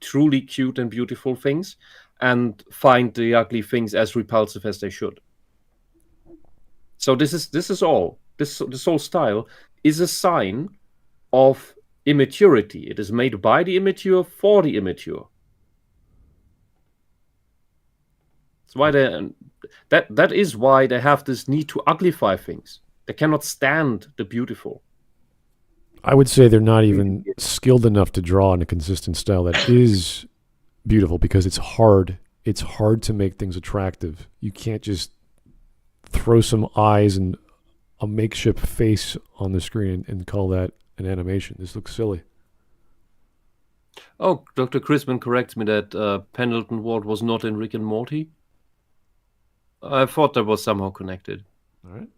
truly cute and beautiful things, and find the ugly things as repulsive as they should. So this whole style is a sign of immaturity. It is made by the immature for the immature. That's why that is why they have this need to uglify things. They cannot stand the beautiful. I would say they're not even skilled enough to draw in a consistent style that is beautiful, because it's hard. It's hard to make things attractive. You can't just throw some eyes and a makeshift face on the screen and call that an animation. This looks silly. Oh, Dr. Chrisman corrects me that Pendleton Ward was not in Rick and Morty. I thought that was somehow connected. All right.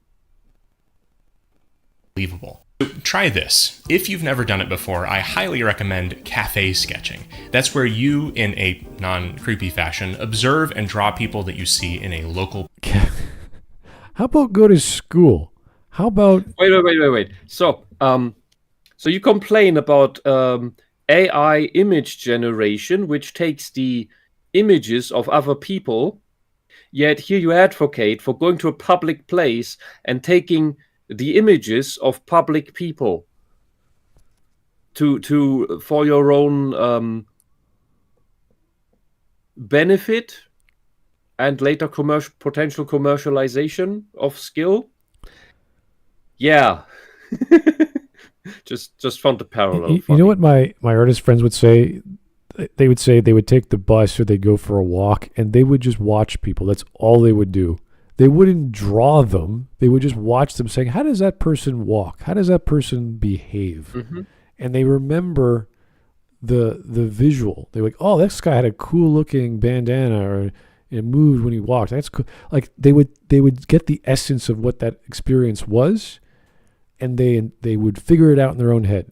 Believable. So try this. If you've never done it before, I highly recommend cafe sketching. That's where you, in a non-creepy fashion, observe and draw people that you see in a local... How about go to school? How about... Wait. So you complain about AI image generation, which takes the images of other people, yet here you advocate for going to a public place and taking the images of public people to for your own benefit and later potential commercialization of skill. Yeah. just found the parallel. You know what my artist friends would say? They would say they would take the bus or they'd go for a walk and they would just watch people. That's all they would do. They wouldn't draw them. They would just watch them, saying, how does that person walk? How does that person behave? Mm-hmm. And they remember the visual. They're like, oh, this guy had a cool looking bandana, or it moved when he walked. That's cool. Like they would get the essence of what that experience was, and they would figure it out in their own head.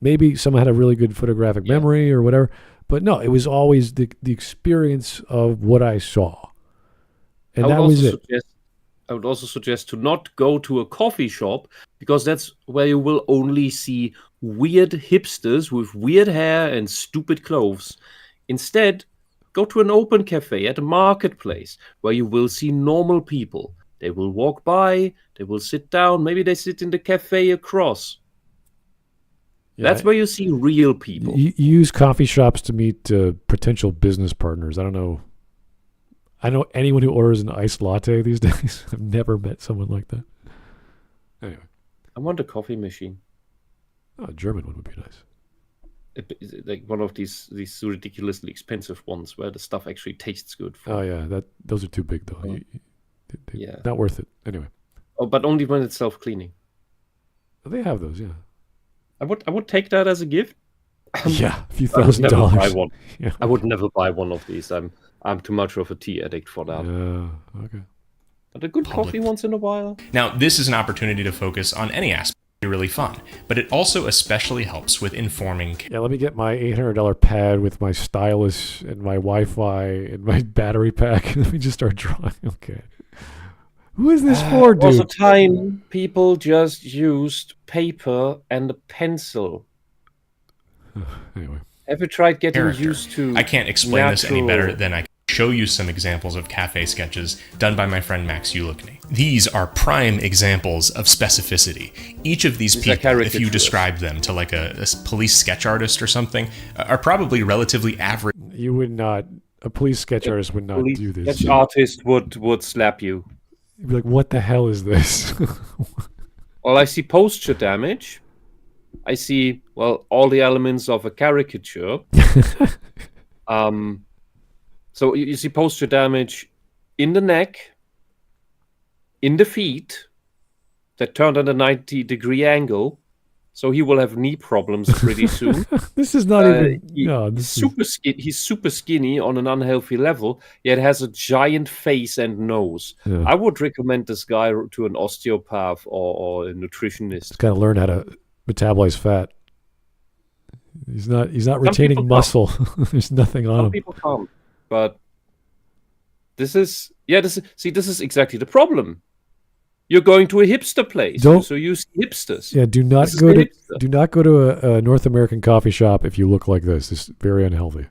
Maybe someone had a really good photographic memory or whatever, but no, it was always the experience of what I saw. And that was it. I would also suggest to not go to a coffee shop, because that's where you will only see weird hipsters with weird hair and stupid clothes. Instead, go to an open cafe at a marketplace where you will see normal people. They will walk by, they will sit down, maybe they sit in the cafe across. Yeah, that's where you see real people. You use coffee shops to meet potential business partners. I don't know. I know anyone who orders an iced latte these days. I've never met someone like that. Anyway. I want a coffee machine. Oh, a German one would be nice. Like one of these ridiculously expensive ones where the stuff actually tastes good. Oh, yeah. Those are too big, though. Yeah. Not worth it. Anyway. Oh, but only when it's self-cleaning. They have those, yeah. I would take that as a gift. Yeah, a few $1,000. Yeah. I would never buy one of these. I'm too much of a tea addict for that. Yeah, okay. But a good coffee once in a while. Now, this is an opportunity to focus on any aspect. Really fun, but it also especially helps with informing. Yeah, let me get my $800 pad with my stylus and my Wi-Fi and my battery pack. Let me just start drawing. Okay. Who is this for, dude? There was a time people just used paper and a pencil. Anyway. Have you tried getting used to I can't explain this any better than I can. show you some examples of cafe sketches done by my friend Max Ulickney. These are prime examples of specificity. Each of these people, if you describe them to like a police sketch artist or something, are probably relatively average. You would not, a police sketch artist would not do this. Sketch artist would slap you. You'd be like, what the hell is this? Well, I see posture damage. I see, all the elements of a caricature. So you see posture damage in the neck, in the feet, that turned at a 90-degree angle. So he will have knee problems pretty soon. This is not even... He's super skinny on an unhealthy level, yet has a giant face and nose. Yeah. I would recommend this guy to an osteopath or a nutritionist. He's got to learn how to metabolize fat. He's not retaining muscle. There's nothing on him. Some people can't. But this is exactly the problem. You're going to a hipster place, so you see hipsters. Yeah, do not go to a North American coffee shop if you look like this. It's very unhealthy.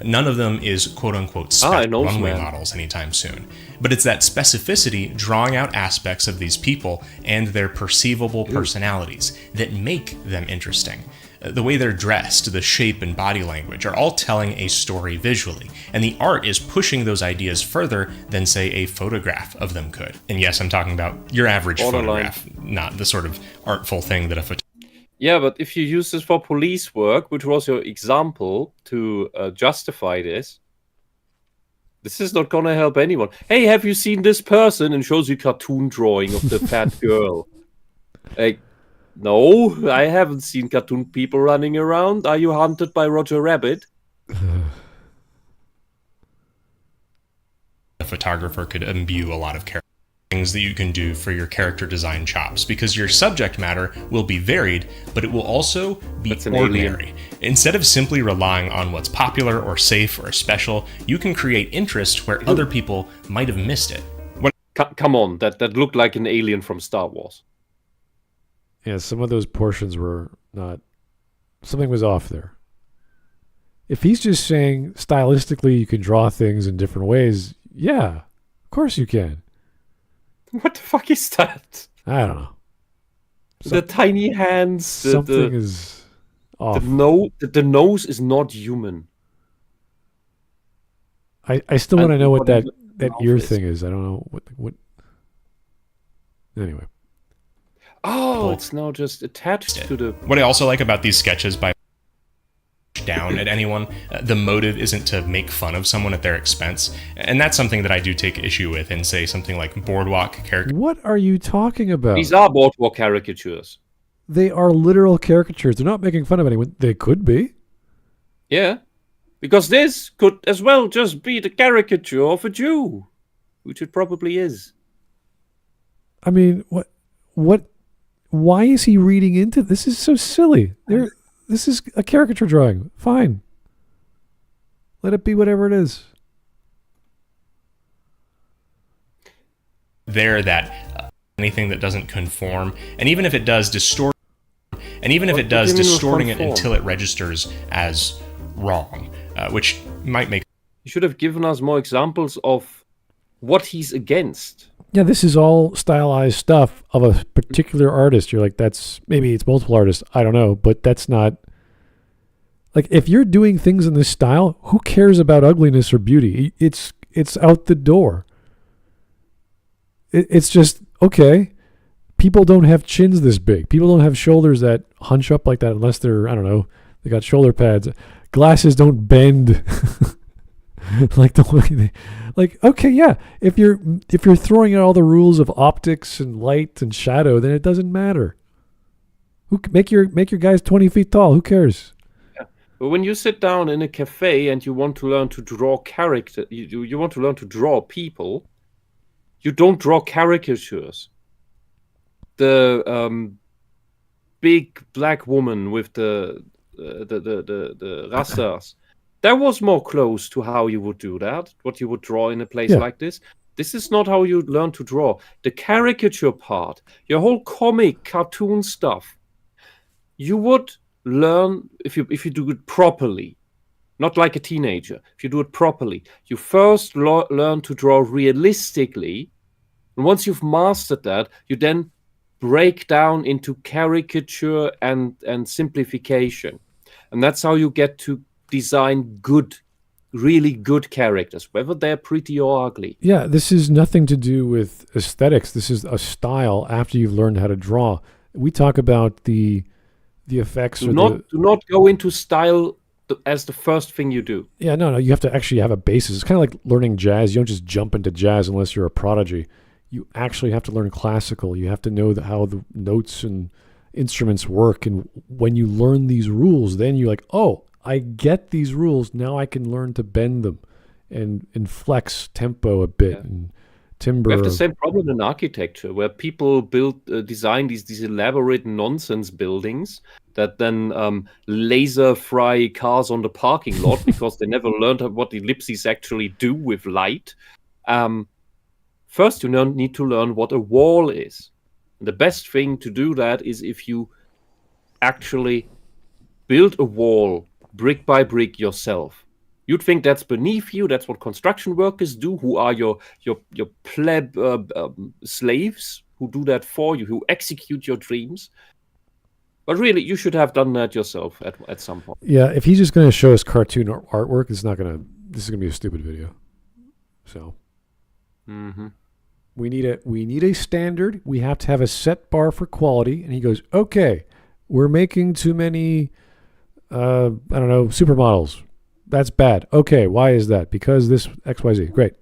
None of them is quote-unquote spec runway models anytime soon. But it's that specificity drawing out aspects of these people and their perceivable personalities that make them interesting. The way they're dressed, the shape and body language are all telling a story visually, and the art is pushing those ideas further than, say, a photograph of them could. And yes, I'm talking about your average photograph, not the sort of artful thing that a photograph... Yeah, but if you use this for police work, which was your example to justify this is not going to help anyone. Hey, have you seen this person? And shows you cartoon drawing of the fat girl. Like, no, I haven't seen cartoon people running around. Are you hunted by Roger Rabbit? A photographer could imbue a lot of things that you can do for your character design chops, because your subject matter will be varied, but it will also be ordinary. Instead of simply relying on what's popular or safe or special, you can create interest where other people might have missed it. Come on, that looked like an alien from Star Wars. Yeah, some of those portions were not... Something was off there. If he's just saying stylistically you can draw things in different ways, yeah, of course you can. What the fuck is that? I don't know. The tiny hands. Something is off. The nose is not human. I still want to know what that ear thing is. I don't know what. Anyway. Oh, it's now just attached to the... What I also like about these sketches by down at anyone, the motive isn't to make fun of someone at their expense, and that's something that I do take issue with in, say, something like Boardwalk caricatures. What are you talking about? These are Boardwalk caricatures. They are literal caricatures. They're not making fun of anyone. They could be. Yeah, because this could as well just be the caricature of a Jew, which it probably is. I mean, what? Why is he reading into this? Is so silly. This is a caricature drawing. Fine. Let it be whatever it is. That anything that doesn't conform, and even if it does distort, distorting it until it registers as wrong, which might make... You should have given us more examples of what he's against. Yeah, this is all stylized stuff of a particular artist. You're like, maybe it's multiple artists. I don't know, but that's not... Like, if you're doing things in this style, who cares about ugliness or beauty? It's out the door. It's just, okay, people don't have chins this big. People don't have shoulders that hunch up like that unless they're, I don't know, they got shoulder pads. Glasses don't bend like the way they... Like, okay, yeah, if you're throwing out all the rules of optics and light and shadow, then it doesn't matter. Make your guys 20 feet tall. Who cares? Yeah. But when you sit down in a cafe and you want to learn to draw character, you want to learn to draw people, you don't draw caricatures. The big black woman with the rastas. That was more close to how you would do that, what you would draw in a place like this. This is not how you learn to draw. The caricature part, your whole comic, cartoon stuff, you would learn, if you do it properly, not like a teenager. If you do it properly, you first learn to draw realistically, and once you've mastered that, you then break down into caricature and simplification, and that's how you get to design really good characters, whether they're pretty or ugly. Yeah, this is nothing to do with aesthetics. This is a style after you've learned how to draw. We talk about the effects. Do not go into style as the first thing you do. Yeah, no, you have to actually have a basis. It's kind of like learning jazz. You don't just jump into jazz unless you're a prodigy. You actually have to learn classical. You have to know how the notes and instruments work. And when you learn these rules, then you're like, oh, I get these rules. Now I can learn to bend them and flex tempo a bit and timbre. We have the same problem in architecture, where people design these elaborate nonsense buildings that then laser fry cars on the parking lot because they never learned what ellipses actually do with light. First, you need to learn what a wall is. And the best thing to do that is if you actually build a wall brick by brick yourself. You'd think that's beneath you. That's what construction workers do, who are your pleb slaves, who do that for you, who execute your dreams. But really, you should have done that yourself at some point. Yeah, if he's just going to show us cartoon artwork, this is going to be a stupid video. So we need a standard. We have to have a set bar for quality. And he goes, okay, we're making too many, supermodels. That's bad. Okay, why is that? Because this XYZ. Great.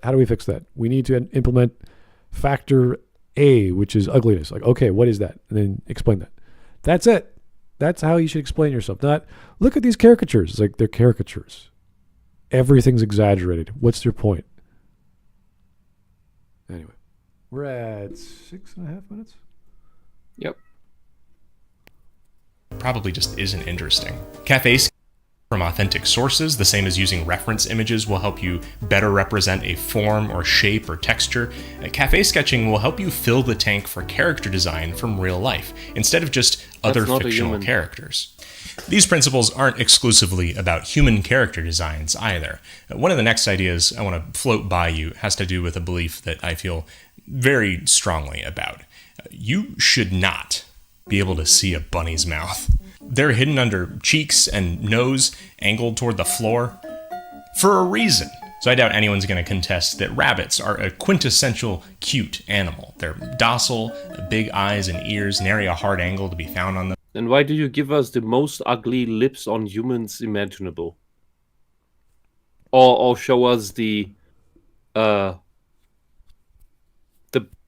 How do we fix that? We need to implement factor A, which is ugliness. Like, okay, what is that? And then explain that. That's it. That's how you should explain yourself. Not, look at these caricatures. It's like, they're caricatures. Everything's exaggerated. What's your point? Anyway, we're at 6.5 minutes. Yep. Probably just isn't interesting. Cafes from authentic sources, the same as using reference images, will help you better represent a form or shape or texture. Cafe sketching will help you fill the tank for character design from real life, instead of just other fictional characters. These principles aren't exclusively about human character designs either. One of the next ideas I want to float by you has to do with a belief that I feel very strongly about. You should not be able to see a bunny's mouth. They're hidden under cheeks and nose, angled toward the floor, for a reason. So I doubt anyone's going to contest that rabbits are a quintessential cute animal. They're docile, big eyes and ears, nary a hard angle to be found on them. Then why do you give us the most ugly lips on humans imaginable? Or show us the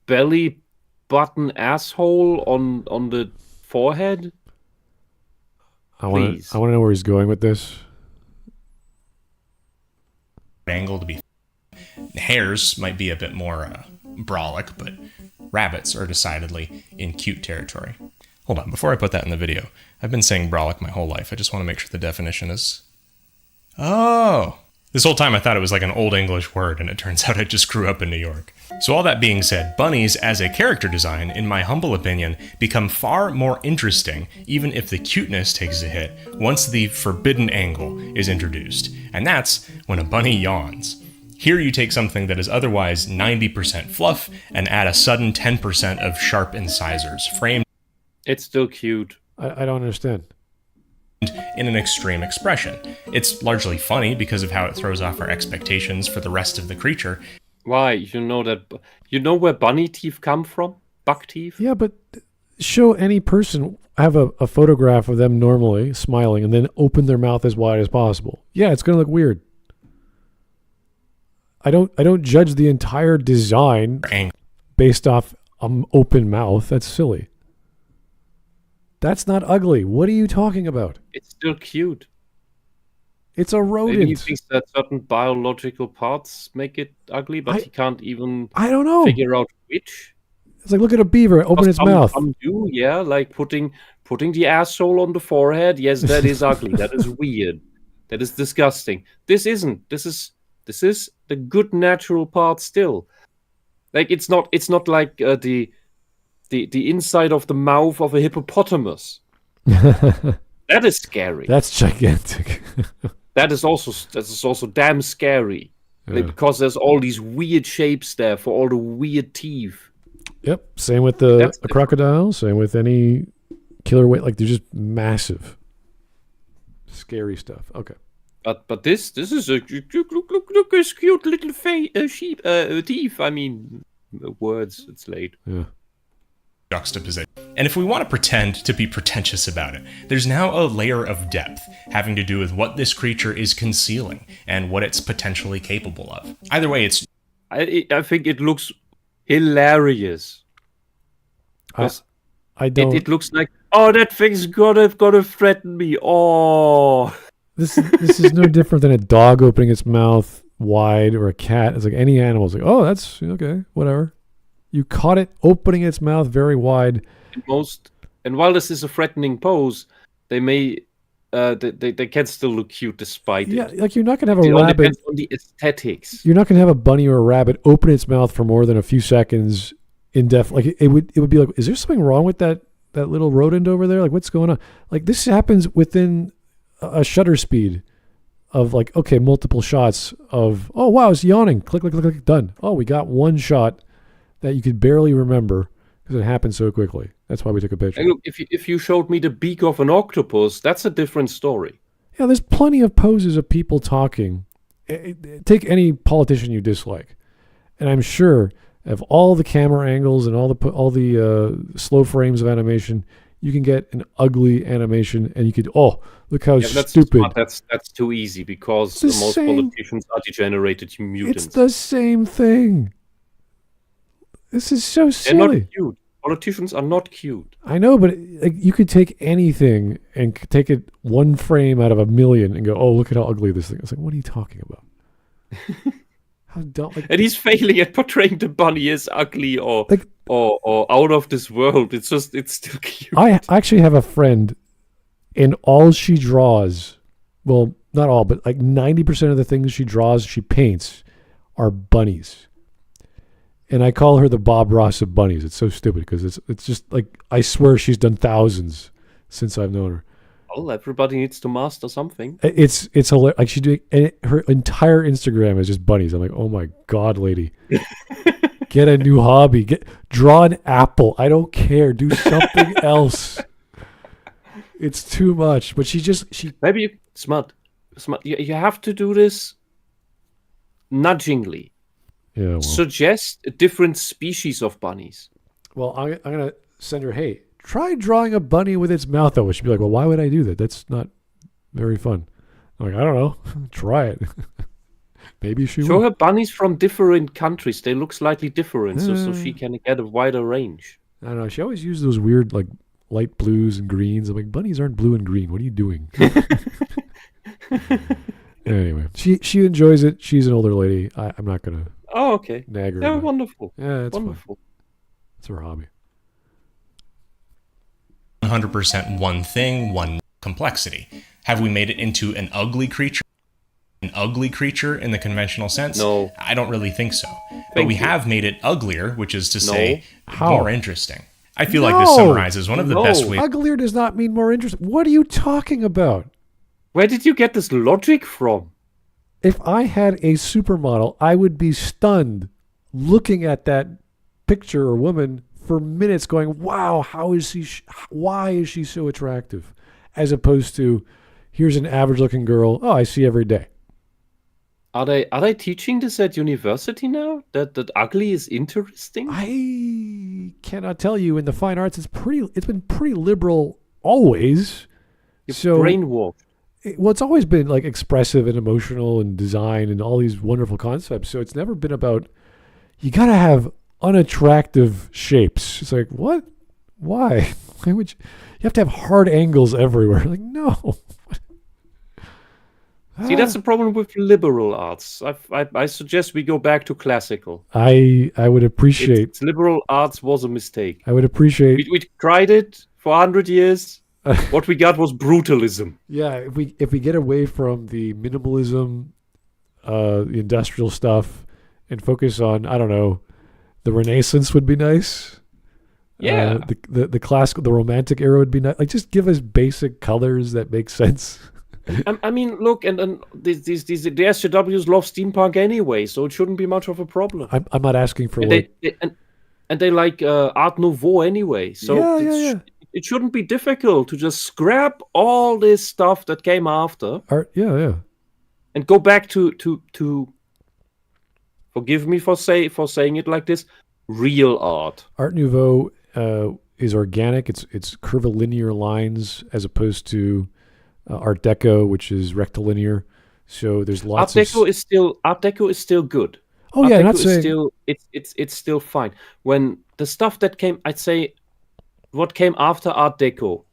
belly button asshole on the forehead? I want to know where he's going with this. Angle to be. Hares might be a bit more brolic, but rabbits are decidedly in cute territory. Hold on, before I put that in the video, I've been saying brolic my whole life. I just want to make sure the definition is... Oh! This whole time I thought it was like an old English word, and it turns out I just grew up in New York. So all that being said, bunnies as a character design, in my humble opinion, become far more interesting, even if the cuteness takes a hit, once the forbidden angle is introduced. And that's when a bunny yawns. Here you take something that is otherwise 90% fluff and add a sudden 10% of sharp incisors, framed... It's still cute. I don't understand. In an extreme expression. It's largely funny because of how it throws off our expectations for the rest of the creature. Why? You know where bunny teeth come from? Buck teeth? Yeah, but show any person, have a photograph of them normally smiling and then open their mouth as wide as possible. Yeah, it's going to look weird. I don't judge the entire design based off open mouth. That's silly. That's not ugly. What are you talking about? It's still cute. It's a rodent. Maybe he thinks that certain biological parts make it ugly, but he can't even figure out which. It's like, look at a beaver, open its mouth. Yeah, like putting the asshole on the forehead. Yes, that is ugly. That is weird. That is disgusting. This isn't. This is the good natural part still. Like it's not like the inside of the mouth of a hippopotamus. That is scary. That's gigantic. that is also damn scary. Because there's all these weird shapes there for all the weird teeth. Yep. Same with the crocodile. Same with any killer whale. Like they're just massive, scary stuff. Okay. But this is a look this cute little sheep teeth. I mean, words. It's late. Yeah. Juxtaposition. And if we want to pretend to be pretentious about it, there's now a layer of depth having to do with what this creature is concealing and what it's potentially capable of. Either way, I think it looks hilarious. I don't. It looks like, oh, that thing's gonna threaten me. Oh. This is no different than a dog opening its mouth wide or a cat. It's like any animal. It's like, oh, that's okay, whatever. You caught it opening its mouth very wide. And while this is a threatening pose, they may they can still look cute despite it. Yeah, like you're not gonna have a rabbit. Depends on the aesthetics. You're not gonna have a bunny or a rabbit open its mouth for more than a few seconds like it would be like, is there something wrong with that little rodent over there? Like what's going on? Like this happens within a shutter speed of like, okay, multiple shots of, oh wow, it's yawning. Click, click, click, click, done. Oh, we got one shot that you could barely remember because it happened so quickly. That's why we took a picture. And look, if you showed me the beak of an octopus, that's a different story. Yeah, there's plenty of poses of people talking. Take any politician you dislike, and I'm sure of all the camera angles and all the slow frames of animation, you can get an ugly animation, and you could, oh, look how stupid. That's too easy because most politicians are degenerated mutants. It's the same thing. This is so silly. They're not cute. Politicians are not cute. I know, but like, you could take anything and take it one frame out of a million and go, oh, look at how ugly this thing is. Like, what are you talking about? How dumb. Like, and he's failing at portraying the bunny as ugly or out of this world. It's still cute. I actually have a friend, and all she draws, well, not all, but like 90% of the things she draws, she paints, are bunnies. And I call her the Bob Ross of bunnies. It's so stupid because it's just like, I swear she's done thousands since I've known her. Well, everybody needs to master something. It's hilarious. Like she's doing, and her entire Instagram is just bunnies. I'm like, oh my God, lady, get a new hobby. Draw an apple. I don't care. Do something else. It's too much. But she maybe smart. You have to do this nudgingly. Yeah. Well. Suggest a different species of bunnies. Well, I'm gonna send her, hey, try drawing a bunny with its mouth open. She'd be like, well, why would I do that? That's not very fun. I'm like, I don't know. Try it. Maybe she will. Show her bunnies from different countries. They look slightly different, so she can get a wider range. I don't know. She always uses those weird, like, light blues and greens. I'm like, bunnies aren't blue and green. What are you doing? Anyway, she enjoys it. She's an older lady. I'm not going to nag her. Yeah, wonderful. Yeah, it's wonderful. Fun. It's her hobby. 100% one thing, one complexity. Have we made it into an ugly creature? An ugly creature in the conventional sense? No. I don't really think so. But we have made it uglier, which is to say more interesting. I feel like this summarizes one of the best ways. Uglier does not mean more interesting. What are you talking about? Where did you get this logic from? If I had a supermodel, I would be stunned looking at that picture or woman for minutes going, wow, why is she so attractive? As opposed to, here's an average looking girl, I see every day. Are they teaching this at university now? That ugly is interesting? I cannot tell you. In the fine arts, it's been pretty liberal always. You're brainwashed. Well, it's always been like expressive and emotional and design and all these wonderful concepts. So it's never been about, you got to have unattractive shapes. It's like, what? Why? Why would you have to have hard angles everywhere? Like, no. See, that's the problem with liberal arts. I suggest we go back to classical. I would appreciate. Liberal arts was a mistake. I would appreciate. We tried it for 100 years. What we got was brutalism. Yeah, if we get away from the minimalism, the industrial stuff, and focus on, I don't know, the Renaissance would be nice. Yeah. The classical, the Romantic era would be nice. Like, just give us basic colors that make sense. I mean, look, and the SJWs love steampunk anyway, so it shouldn't be much of a problem. I'm not asking for and they like Art Nouveau anyway, so it shouldn't be difficult to just scrap all this stuff that came after. Art, and go back to forgive me for saying it like this, real art. Art Nouveau is organic. It's curvilinear lines as opposed to Art Deco, which is rectilinear. So there's lots Art Deco is still good. Oh Art yeah, Deco not is saying still it's still fine. When the stuff that came, I'd say, what came after Art Deco,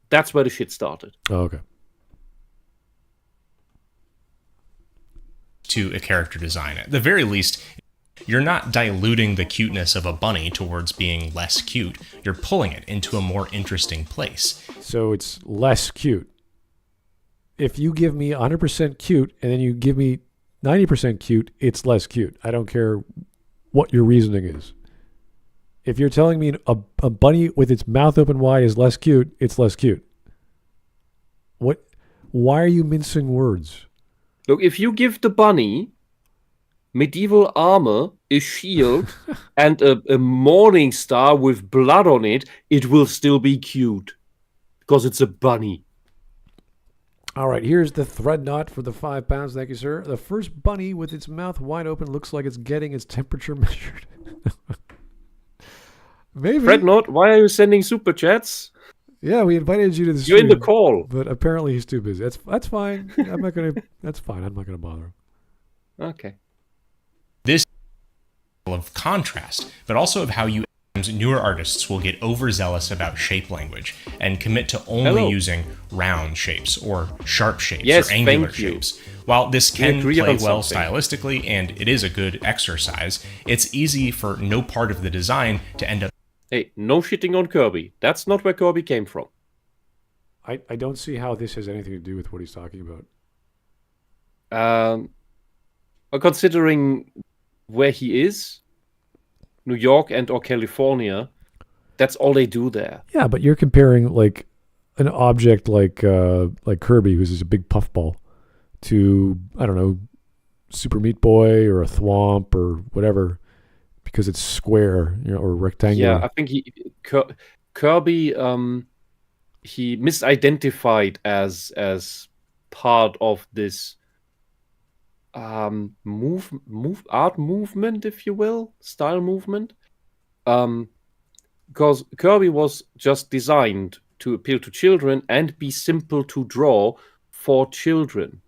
that's where the shit started. Oh, okay. To a character design, at the very least, you're not diluting the cuteness of a bunny towards being less cute. You're pulling it into a more interesting place. So it's less cute. If you give me 100% cute and then you give me 90% cute, it's less cute. I don't care what your reasoning is. If you're telling me a bunny with its mouth open wide is less cute, it's less cute. What? Why are you mincing words? Look, if you give the bunny medieval armor, a shield, and a morning star with blood on it, it will still be cute. Because it's a bunny. All right, here's the thread knot for the £5. Thank you, sir. The first bunny with its mouth wide open looks like it's getting its temperature measured. Maybe. Thread knot, why are you sending super chats? Yeah, we invited you to the stream. You're in the call. But apparently he's too busy. That's fine. That's fine. I'm not gonna bother him. Okay. This of contrast, but also of how newer artists will get overzealous about shape language and commit to only using round shapes or sharp shapes or angular shapes. While this can play well stylistically and it is a good exercise, it's easy for no part of the design to end up. Hey, no shitting on Kirby. That's not where Kirby came from. I don't see how this has anything to do with what he's talking about. Considering where he is, New York and or California, that's all they do there. Yeah, but you're comparing like an object like Kirby, who's just a big puffball, to, I don't know, Super Meat Boy or a Thwomp or whatever, because it's square, or rectangular. Yeah, I think Kirby he misidentified as part of this art movement, if you will, style movement, because Kirby was just designed to appeal to children and be simple to draw for children.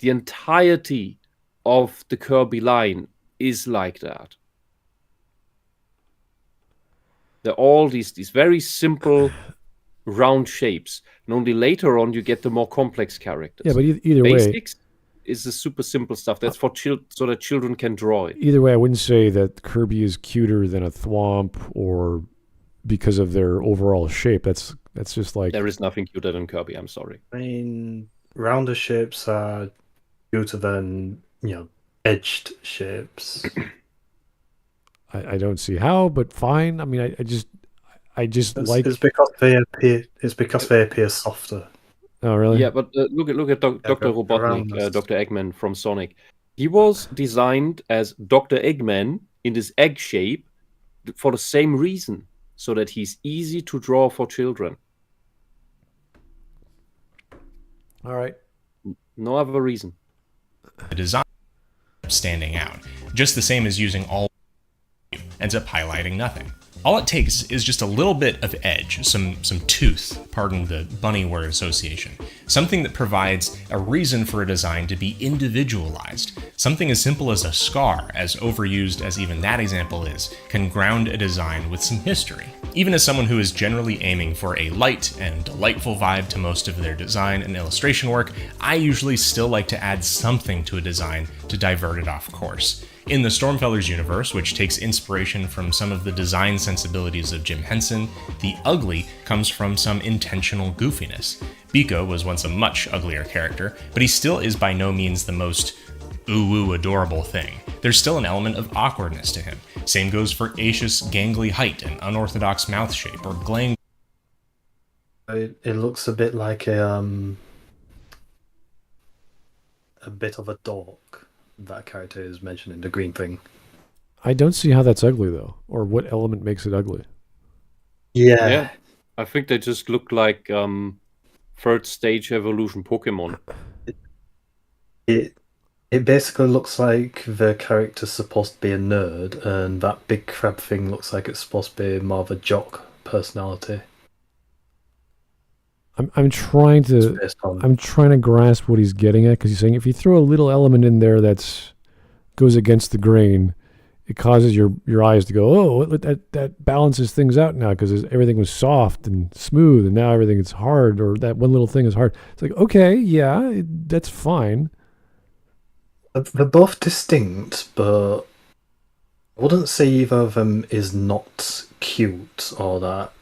The entirety of the Kirby line is like that. They're all these very simple round shapes, and only later on you get the more complex characters. Yeah, but either Basics is the super simple stuff. That's for so that children can draw it. Either way, I wouldn't say that Kirby is cuter than a Thwomp, or because of their overall shape. That's just like, there is nothing cuter than Kirby. I'm sorry. I mean, rounder shapes are cuter than edged shapes. I don't see how, but fine. I mean, I just like. It's because they appear softer. Oh, really? Yeah, but look at Dr. Robotnik, Dr. Eggman from Sonic. He was designed as Dr. Eggman in this egg shape for the same reason, so that he's easy to draw for children. All right. No other reason. The design standing out, just the same as using all ends up highlighting nothing. All it takes is just a little bit of edge, some tooth, pardon the bunny word association, something that provides a reason for a design to be individualized. Something as simple as a scar, as overused as even that example is, can ground a design with some history. Even as someone who is generally aiming for a light and delightful vibe to most of their design and illustration work, I usually still like to add something to a design to divert it off course. In the Stormfellers universe, which takes inspiration from some of the design sensibilities of Jim Henson, the ugly comes from some intentional goofiness. Biko was once a much uglier character, but he still is by no means the most ooh-woo adorable thing. There's still an element of awkwardness to him. Same goes for Acious gangly height and unorthodox mouth shape, or Glang. It looks a bit like a a bit of a dork. That character is mentioning the green thing. I don't see how that's ugly though, or what element makes it ugly. Yeah, I think they just look like third stage evolution Pokemon. It basically looks like the character's supposed to be a nerd, and that big crab thing looks like it's supposed to be more of a jock personality. I'm trying to grasp what he's getting at, because he's saying if you throw a little element in there that's goes against the grain, it causes your eyes to go, oh, that balances things out now, because everything was soft and smooth, and now everything is hard, or that one little thing is hard. It's like, okay, yeah, that's fine. They're both distinct, but I wouldn't say either of them is not cute or that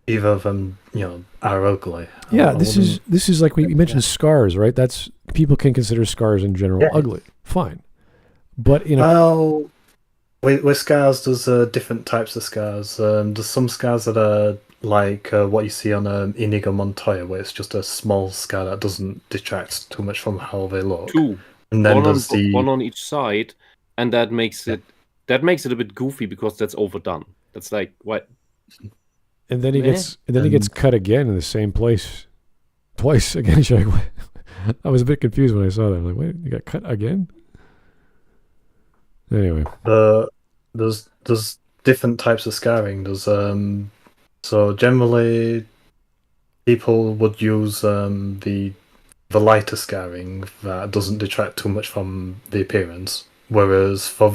either of them, are ugly. Yeah, this is like we mentioned scars, right? That's people can consider scars in general ugly. Fine. But with scars, there's different types of scars. There's some scars that are like what you see on Inigo Montoya, where it's just a small scar that doesn't detract too much from how they look. Two. And then one on each side, and that makes it a bit goofy because that's overdone. That's like what. And then he gets cut again in the same place, twice again. I was a bit confused when I saw that. I'm like, wait, you got cut again? Anyway, there's different types of scarring. There's so generally people would use the lighter scarring that doesn't detract too much from the appearance, whereas for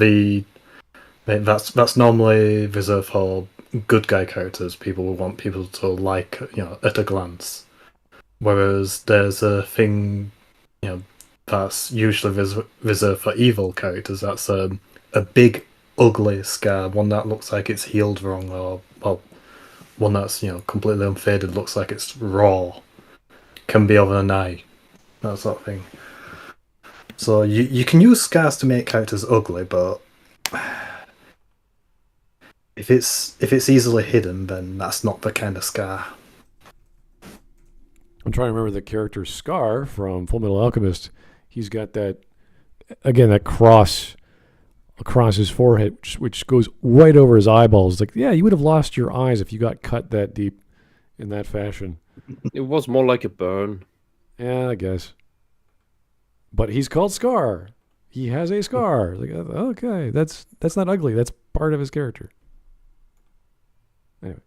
that's normally reserved for good guy characters. People will want people to like, at a glance. Whereas there's a thing, that's usually reserved for evil characters. That's a big, ugly scar, one that looks like it's healed wrong, or one that's completely unfaded, looks like it's raw, can be over an eye, that sort of thing. So you can use scars to make characters ugly, but if it's easily hidden, then that's not the kind of scar. I'm trying to remember the character Scar from Fullmetal Alchemist. He's got that cross across his forehead, which goes right over his eyeballs. Like, yeah, you would have lost your eyes if you got cut that deep in that fashion. It was more like a burn. Yeah, I guess. But he's called Scar. He has a scar. Like, okay, that's not ugly. That's part of his character. Anyway.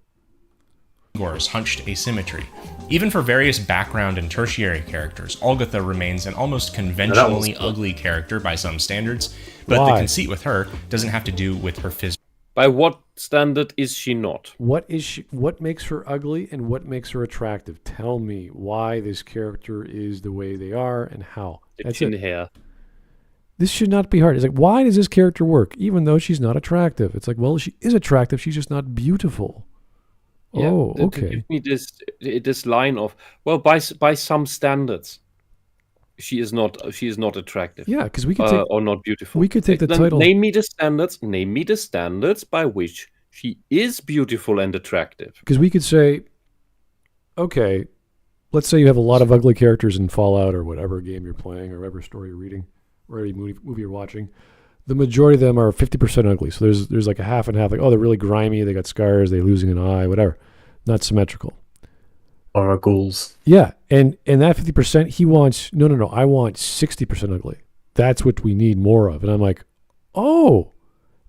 Igor's hunched asymmetry. Even for various background and tertiary characters, Olgatha remains an almost conventionally ugly character by some standards, but the conceit with her doesn't have to do with her physical. By what standard is she not? What makes her ugly and what makes her attractive? Tell me why this character is the way they are and how. That's in hair. This should not be hard. It's like, why does this character work even though she's not attractive? It's like, well, she is attractive. She's just not beautiful. Yeah, okay. Give me this line of, well, by some standards, she is not attractive. Yeah, because we could take or not beautiful. We could take the title. Name me the standards by which she is beautiful and attractive. Because we could say, okay, let's say you have a lot of ugly characters in Fallout or whatever game you're playing or whatever story you're reading or any movie you're watching. The majority of them are 50% ugly. So there's like a half and half. Like, oh, they're really grimy. They got scars. They're losing an eye. Whatever. Not symmetrical. Or ghouls. Yeah, and that 50%, he wants, no, I want 60% ugly. That's what we need more of. And I'm like, oh,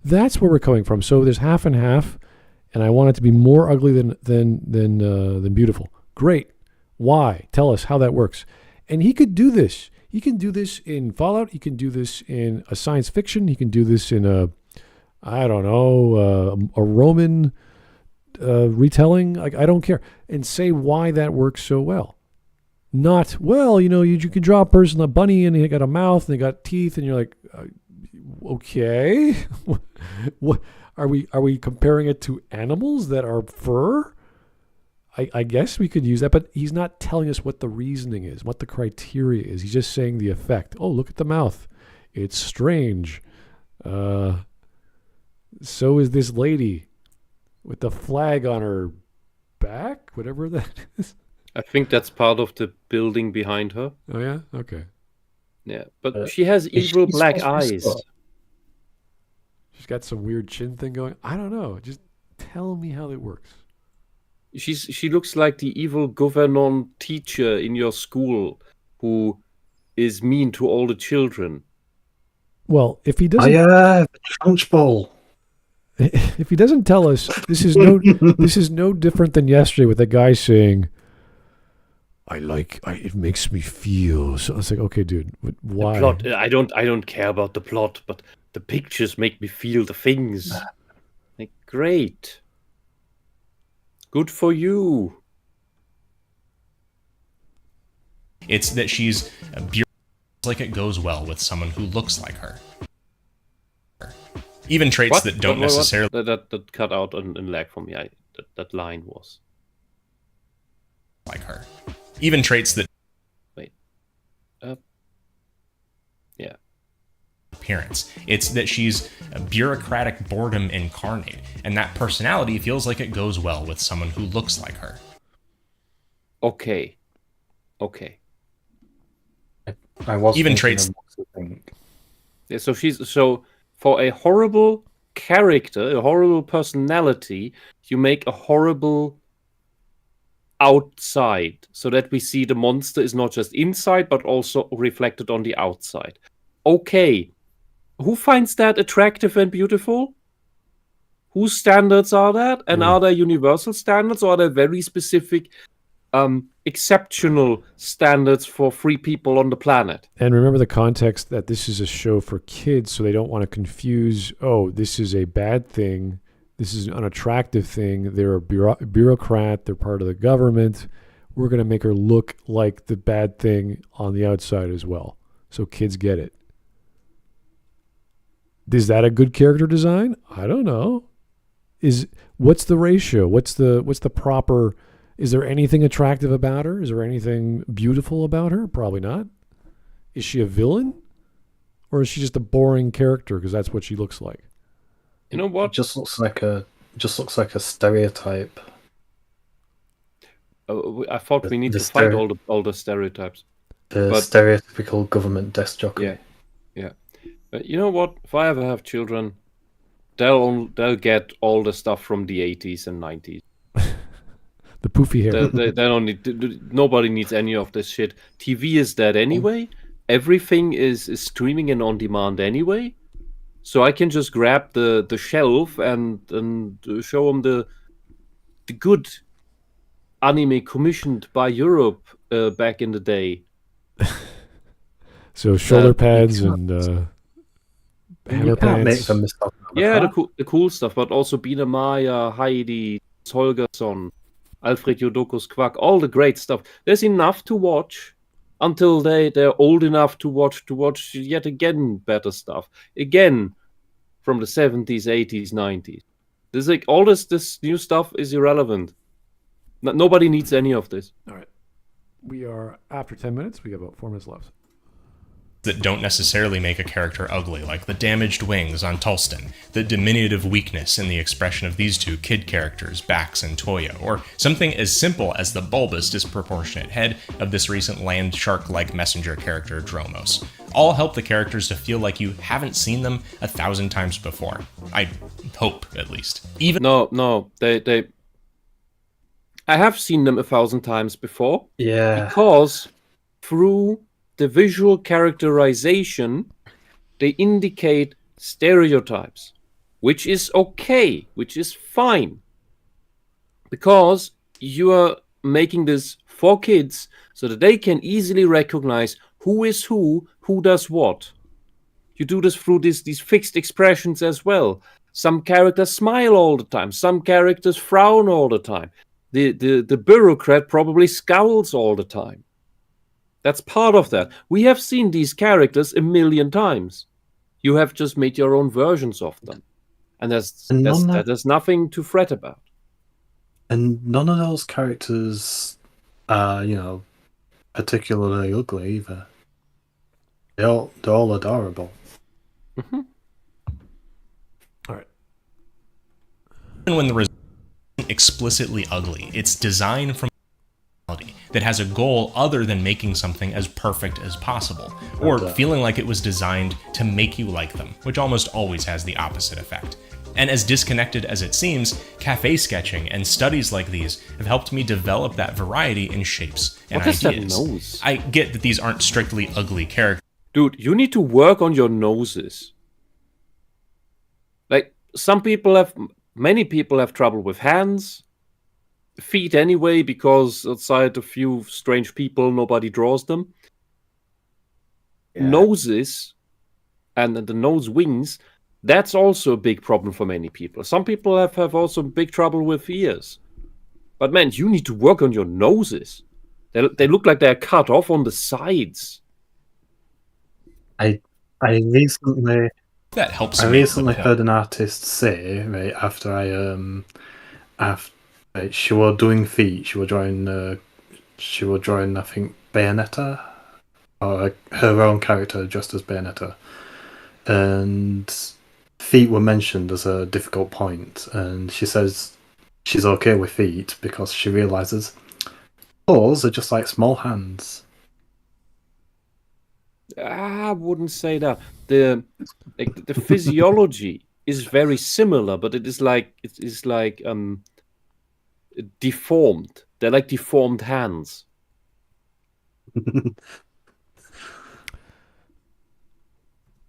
that's where we're coming from. So there's half and half, and I want it to be more ugly than beautiful. Great. Why? Tell us how that works. And he could do this. He can do this in Fallout. He can do this in a science fiction. He can do this in a Roman retelling. I don't care. And say why that works so well. Not, well, you can draw a person, a bunny, and they got a mouth, and they got teeth, and you're like, okay. What are we comparing it to animals that are fur? I guess we could use that, but he's not telling us what the reasoning is, what the criteria is. He's just saying the effect. Oh, look at the mouth. It's strange. So is this lady with the flag on her back, whatever that is. I think that's part of the building behind her. Oh, yeah? Okay. Yeah, but she has evil black eyes. She's got some weird chin thing going. I don't know. Just tell me how it works. She looks like the evil government teacher in your school who is mean to all the children. Well, if he doesn't, the trench ball. If he doesn't tell us, this is no different than yesterday with the guy saying, it makes me feel. So I was like, okay, dude, why? The plot, I don't care about the plot, but the pictures make me feel the things. Like, great. Good for you. It's that she's like it goes well with someone who looks like her. Even traits that don't necessarily... That cut out and lag for me. That line was... like her. Even traits that... Wait. Yeah. Appearance. It's that she's a bureaucratic boredom incarnate, and that personality feels like it goes well with someone who looks like her. Okay. I was even traits... Yeah, so for a horrible character, a horrible personality, you make a horrible outside, so that we see the monster is not just inside, but also reflected on the outside. Okay. Who finds that attractive and beautiful? Whose standards are that? And are there universal standards, or are there very specific, exceptional standards for free people on the planet? And remember the context that this is a show for kids, so they don't want to confuse, this is a bad thing, this is an unattractive thing, they're a bureaucrat, they're part of the government, we're going to make her look like the bad thing on the outside as well, so kids get it. Is that a good character design? I don't know. What's the ratio? What's the proper... Is there anything attractive about her? Is there anything beautiful about her? Probably not. Is she a villain? Or is she just a boring character because that's what she looks like? You know what? It just looks like a stereotype. I thought we need to fight all the stereotypes. Stereotypical government desk jockey. Yeah. But you know what? If I ever have children, they'll get all the stuff from the 80s and 90s. The poofy hair. They don't need. Nobody needs any of this shit. TV is dead anyway. Everything is streaming and on demand anyway. So I can just grab the shelf and show them the good anime commissioned by Europe back in the day. So shoulder pads and hammer pants. Yeah, the cool stuff, but also Biene Maya, Heidi, Holgersson, Alfred Jodokus Quack, all the great stuff. There's enough to watch until they're old enough to watch yet again better stuff. Again, from the 70s, 80s, 90s. There's like all this new stuff is irrelevant. Nobody needs any of this. All right. We are after 10 minutes. We got about 4 minutes left. That don't necessarily make a character ugly, like the damaged wings on Tolston, the diminutive weakness in the expression of these two kid characters, Bax and Toya, or something as simple as the bulbous, disproportionate head of this recent land shark-like messenger character, Dromos. All help the characters to feel like you haven't seen them 1,000 times before. I hope, at least. No, they I have seen them 1,000 times before. Yeah. Because through the visual characterization, they indicate stereotypes, which is okay, which is fine. Because you are making this for kids so that they can easily recognize who is who does what. You do this through these fixed expressions as well. Some characters smile all the time. Some characters frown all the time. The bureaucrat probably scowls all the time. That's part of that. We have seen these characters 1,000,000 times. You have just made your own versions of them. And there's nothing to fret about. And none of those characters are, particularly ugly either. They're all adorable. Mm-hmm. All right. Even when the result isn't explicitly ugly, it's designed from that has a goal other than making something as perfect as possible, or feeling like it was designed to make you like them, which almost always has the opposite effect. And as disconnected as it seems, cafe sketching and studies like these have helped me develop that variety in shapes and ideas. What does that nose? I get that these aren't strictly ugly characters. Dude, you need to work on your noses. Like, many people have trouble with hands, feet anyway, because outside a few strange people, nobody draws them. Yeah. Noses and the nose wings, that's also a big problem for many people. Some people have also big trouble with ears. But man, you need to work on your noses. They look like they're cut off on the sides. I recently that helps. I recently heard an artist say, right after she was doing feet, she was drawing I think Bayonetta, or her own character just as Bayonetta, and feet were mentioned as a difficult point, and she says she's okay with feet because she realizes paws are just like small hands. I wouldn't say that. The physiology is very similar, but it is like deformed. They're like deformed hands.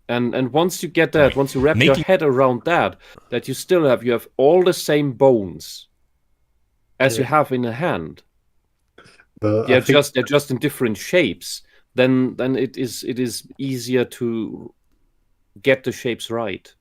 And once you get that, once you wrap your head around that you still have all the same bones as you have in a hand. They're just in different shapes. Then it is easier to get the shapes right.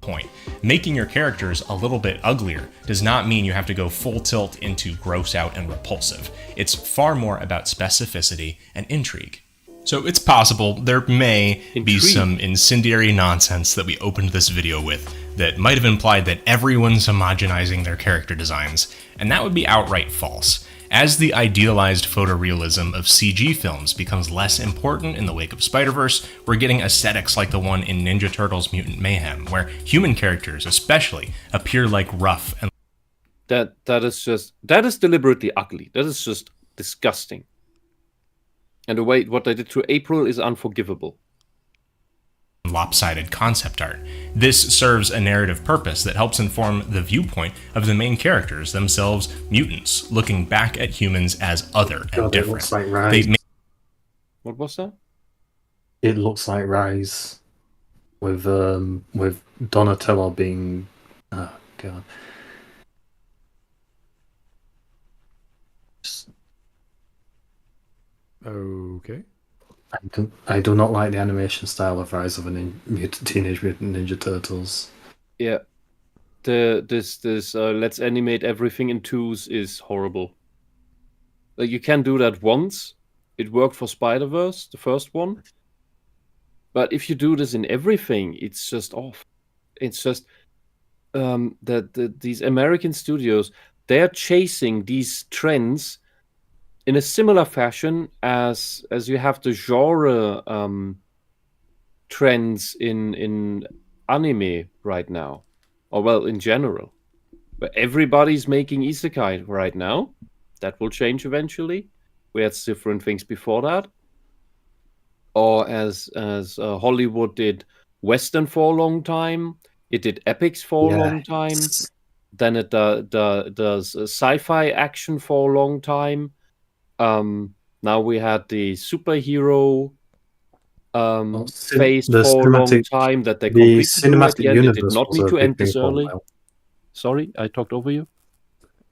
Point. Making your characters a little bit uglier does not mean you have to go full tilt into gross out and repulsive. It's far more about specificity and intrigue. So it's possible there may be some incendiary nonsense that we opened this video with that might have implied that everyone's homogenizing their character designs, and that would be outright false. As the idealized photorealism of CG films becomes less important in the wake of Spider-Verse, we're getting aesthetics like the one in Ninja Turtles Mutant Mayhem, where human characters especially appear like rough and... That is deliberately ugly. That is just disgusting. And the way what they did to April is unforgivable. Lopsided concept art. This serves a narrative purpose that helps inform the viewpoint of the main characters, themselves mutants, looking back at humans as other and different. It looks like Rise. What was that? It looks like Rise, with Donatello being... Oh, God. Okay. I do not like the animation style of Rise of Teenage Mutant Ninja Turtles. Yeah, this let's animate everything in twos is horrible. Like, you can do that once. It worked for Spider-Verse, the first one. But if you do this in everything, it's just off. It's just these American studios, they're chasing these trends in a similar fashion as you have the genre trends in anime right now, or well, in general, but everybody's making isekai right now. That will change eventually. We had different things before that, or as Hollywood did Western for a long time. It did epics for a long time. Then it does sci-fi action for a long time. Now we had the superhero phase for a long time that they completely cinematic universe did not need to end this early. Sorry, I talked over you.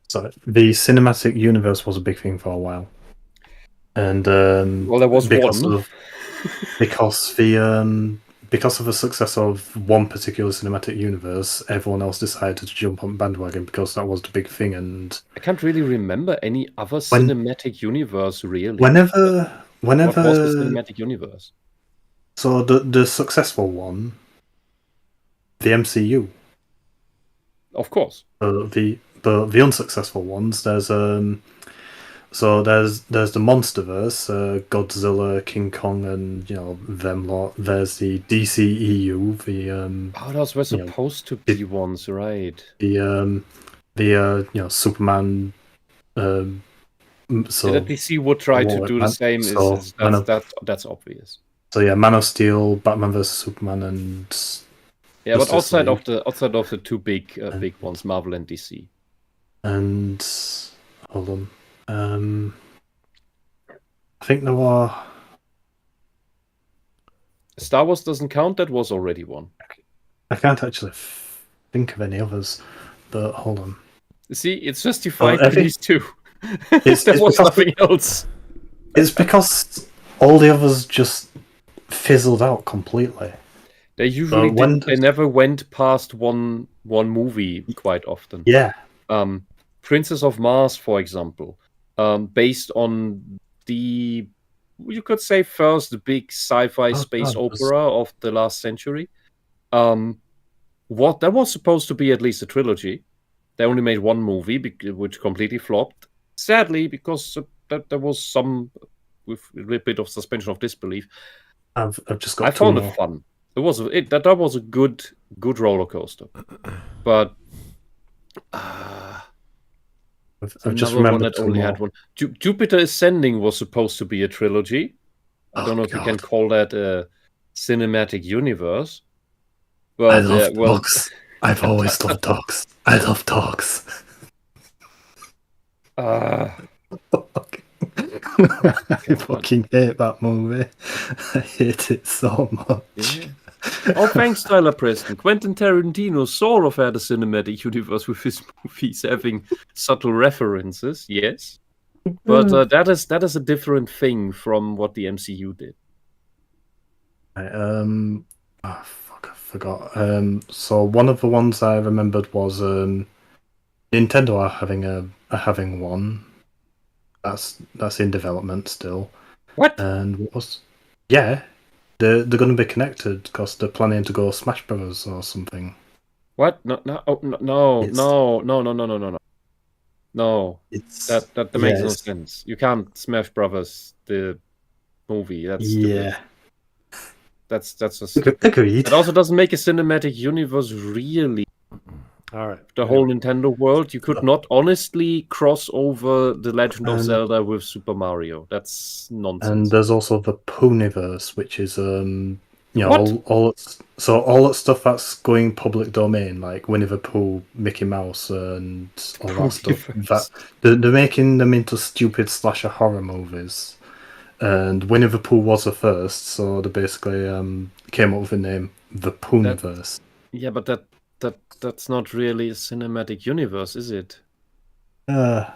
Sorry, the cinematic universe was a big thing for a while, and well, there was one because of the success of one particular cinematic universe, everyone else decided to jump on bandwagon because that was the big thing. And I can't really remember any other cinematic universe, really. Whenever what was the cinematic universe? So the successful one, the MCU. Of course. The unsuccessful ones, there's the MonsterVerse, Godzilla, King Kong, and them lot. There's the DCEU, those were supposed to be ones, right? The the Superman. So that DC would try to do the same. That's obvious. So yeah, Man of Steel, Batman vs Superman, and but outside of the two big ones, Marvel and DC. And hold on, I think there were. Star Wars doesn't count. That was already one. I can't actually think of any others, but hold on. See, it's justified for these two. There was nothing else. It's because all the others just fizzled out completely. They usually they never went past one movie quite often. Yeah. Princess of Mars, for example, based on the, you could say, first big sci-fi space opera of the last century. That was supposed to be at least a trilogy. They only made one movie, which completely flopped. Sadly, because there was some with a little bit of suspension of disbelief. I've just got. I found it fun. That was a good roller coaster, but I've just remembered that only had one. Jupiter Ascending was supposed to be a trilogy. I don't know if you can call that a cinematic universe. But I love dogs. I've always loved dogs. I love dogs. I fucking hate that movie. I hate it so much. Yeah. Oh, thanks, Tyler Preston. Quentin Tarantino sort of had a cinematic universe with his movies having subtle references, yes. But that is a different thing from what the MCU did. I forgot. So one of the ones I remembered was Nintendo are having one. That's in development still. What? And what was? Yeah, they're going to be connected because they're planning to go Smash Brothers or something. What? No. It's that makes no sense. You can't Smash Brothers the movie. That's stupid. That's just agreed. It also doesn't make a cinematic universe really. All right. The whole Nintendo world, you could not honestly cross over The Legend of Zelda with Super Mario. That's nonsense. And there's also the Ponyverse, which is all that stuff that's going public domain, like Winnie the Pooh, Mickey Mouse, and all that stuff. That they're making them into stupid slasher horror movies. And Winnie the Pooh was the first, so they basically came up with the name The Ponyverse. Yeah, but that's not really a cinematic universe, is it? I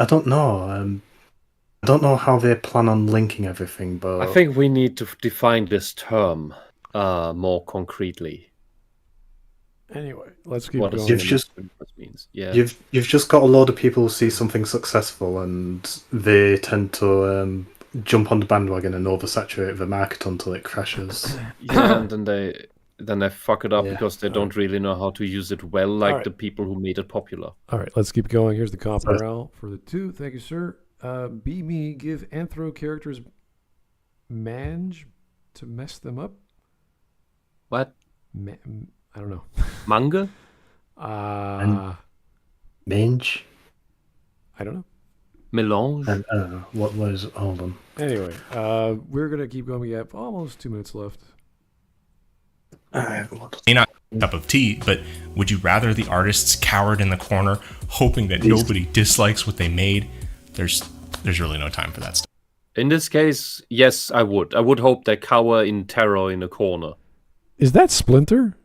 don't know. I don't know how they plan on linking everything, but I think we need to define this term more concretely. Anyway, let's keep what going. You've just got a load of people who see something successful and they tend to jump on the bandwagon and oversaturate the market until it crashes. Yeah, and then they fuck it up because they don't really know how to use it well, like the people who made it popular. All right, let's keep going. Here's the copper L for the 2. Thank you, sir. Be me, give anthro characters mange to mess them up. What? I don't know. Manga? Mange? I don't know. Melange? I don't know. What was it? Hold on. Anyway, we're going to keep going. We have almost 2 minutes left. May not be a cup of tea, but would you rather the artists cowered in the corner, hoping that nobody dislikes what they made? There's really no time for that stuff. In this case, yes, I would. I would hope they cower in terror in a corner. Is that Splinter?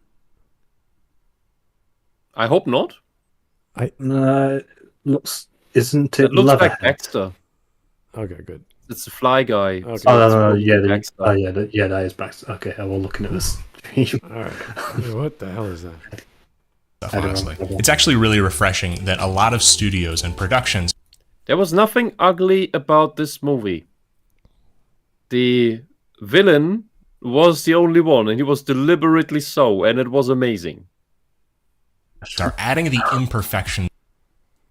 I hope not. Isn't it? It looks like Baxter. Okay, good. It's a Fly Guy. Okay. That is Baxter. Okay, we're looking at this. All right. What the hell is that? Honestly, it's actually really refreshing that a lot of studios and productions. There was nothing ugly about this movie. The villain was the only one, and he was deliberately so, and it was amazing. Are adding the imperfection.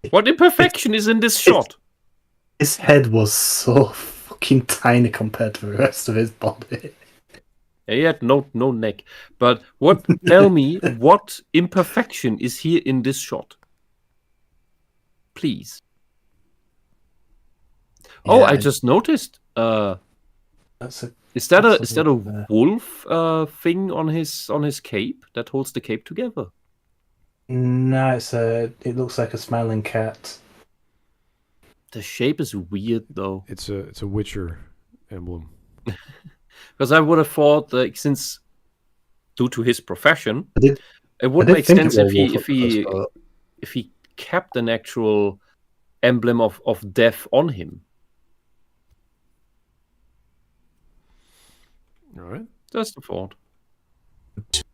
What imperfection is in this shot? His head was so fucking tiny compared to the rest of his body. He had no neck. But tell me, what imperfection is here in this shot? please. Yeah, Oh, I just noticed. That's a Is that that's a wolf thing on his cape that holds the cape together? No, it looks like a smiling cat. The shape is weird though. It's a Witcher emblem. Because I would have thought, like, since due to his profession, I it would did make think sense it was if wolf at first, if he kept an actual emblem of death on him. All right. That's the thought.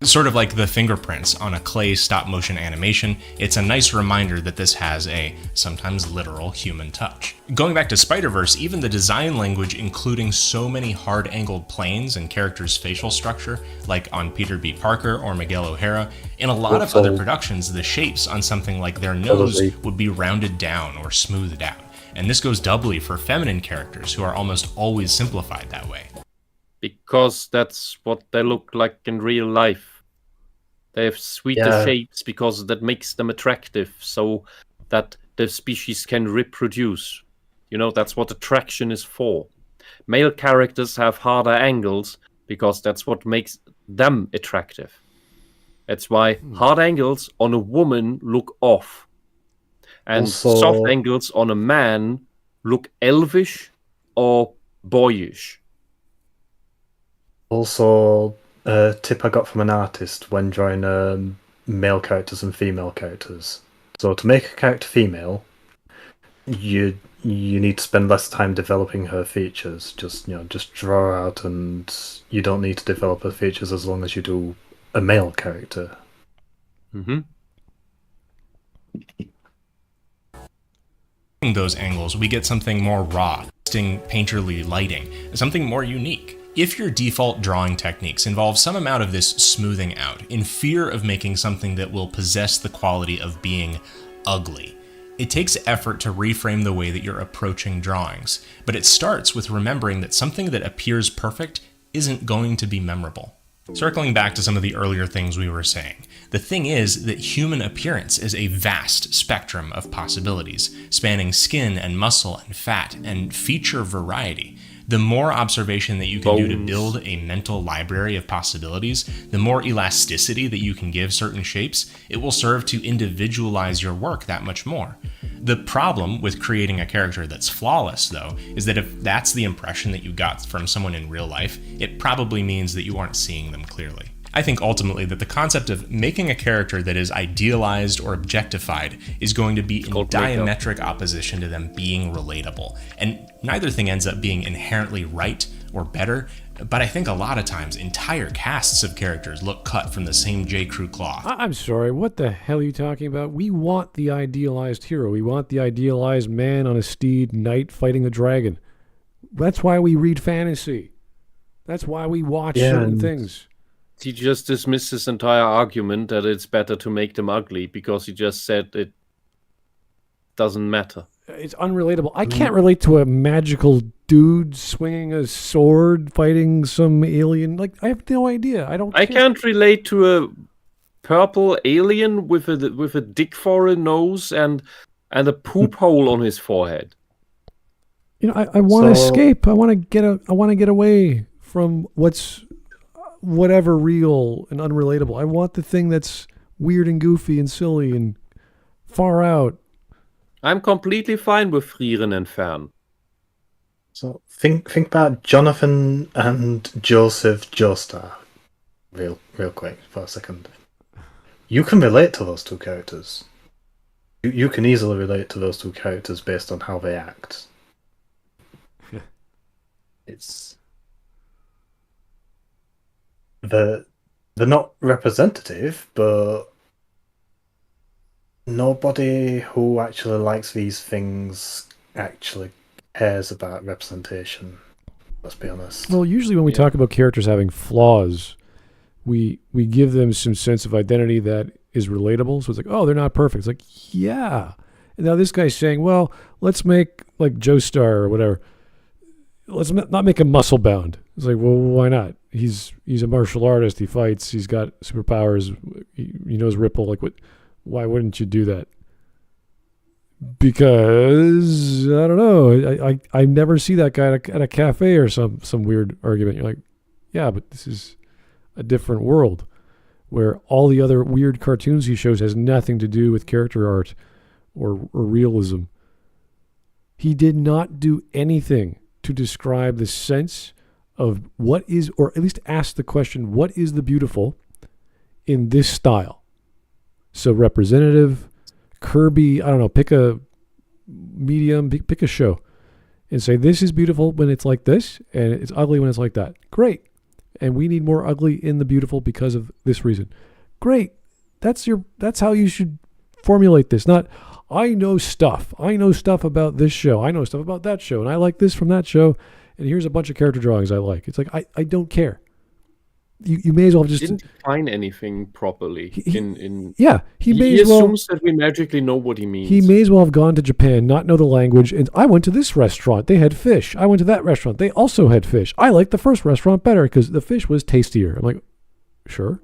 Sort of like the fingerprints on a clay stop-motion animation, it's a nice reminder that this has a sometimes literal human touch. Going back to Spider-Verse, even the design language including so many hard-angled planes and characters' facial structure, like on Peter B. Parker or Miguel O'Hara, in a lot of other productions, the shapes on something like their nose would be rounded down or smoothed out. And this goes doubly for feminine characters who are almost always simplified that way. Because that's what they look like in real life. They have sweeter shapes because that makes them attractive, so that the species can reproduce. You know, that's what attraction is for. Male characters have harder angles because that's what makes them attractive. That's why hard angles on a woman look off. And soft angles on a man look elvish or boyish. Also, a tip I got from an artist when drawing male characters and female characters. So to make a character female, you need to spend less time developing her features. Just draw her out, and you don't need to develop her features as long as you do a male character. Mm-hmm. Those angles, we get something more raw, painterly lighting, something more unique. If your default drawing techniques involve some amount of this smoothing out, in fear of making something that will possess the quality of being ugly, it takes effort to reframe the way that you're approaching drawings, but it starts with remembering that something that appears perfect isn't going to be memorable. Circling back to some of the earlier things we were saying, the thing is that human appearance is a vast spectrum of possibilities, spanning skin and muscle and fat and feature variety. The more observation that you can do to build a mental library of possibilities, the more elasticity that you can give certain shapes, it will serve to individualize your work that much more. The problem with creating a character that's flawless, though, is that if that's the impression that you got from someone in real life, it probably means that you aren't seeing them clearly. I think ultimately that the concept of making a character that is idealized or objectified is going to be in diametric opposition to them being relatable. And neither thing ends up being inherently right or better, but I think a lot of times entire casts of characters look cut from the same J. Crew cloth. I'm sorry, what the hell are you talking about? We want the idealized hero. We want the idealized man on a steed, knight fighting a dragon. That's why we read fantasy. That's why we watch certain things. He just dismissed his entire argument that it's better to make them ugly because he just said it doesn't matter. It's unrelatable. I can't relate to a magical dude swinging a sword fighting some alien. Like, I have no idea. I can't relate to a purple alien with a dick for a nose and a poop hole on his forehead. You know, I want to escape. I want to get away from whatever real and unrelatable. I want the thing that's weird and goofy and silly and far out. I'm completely fine with Frieren and Fern. So think about Jonathan and Joseph Joestar real quick for a second. You can relate to those two characters. You can easily relate to those two characters based on how they act. They're not representative, but nobody who actually likes these things actually cares about representation. Let's be honest. Well, usually when we talk about characters having flaws, we give them some sense of identity that is relatable. So it's like, oh, they're not perfect. It's like, yeah. And now this guy's saying, well, let's make like Joestar or whatever. Let's not make him muscle bound. It's like, well, why not? He's a martial artist. He fights. He's got superpowers. He knows Ripple. Like, what? Why wouldn't you do that? Because I don't know, I never see that guy at a cafe or some weird argument. You're like, yeah, but this is a different world where all the other weird cartoons he shows has nothing to do with character art or realism. He did not do anything to describe the sense of what is, or at least ask the question, what is the beautiful in this style? So representative, Kirby, I don't know, pick a medium, pick a show and say, this is beautiful when it's like this, and it's ugly when it's like that. Great. And we need more ugly in the beautiful because of this reason. Great. That's how you should formulate this. Not, I know stuff about this show. I know stuff about that show. And I like this from that show. And here's a bunch of character drawings I like. It's like, I don't care. You may as well just... He didn't define anything properly. He assumes that we magically know what he means. He may as well have gone to Japan, not know the language, and I went to this restaurant. They had fish. I went to that restaurant. They also had fish. I liked the first restaurant better because the fish was tastier. I'm like, sure,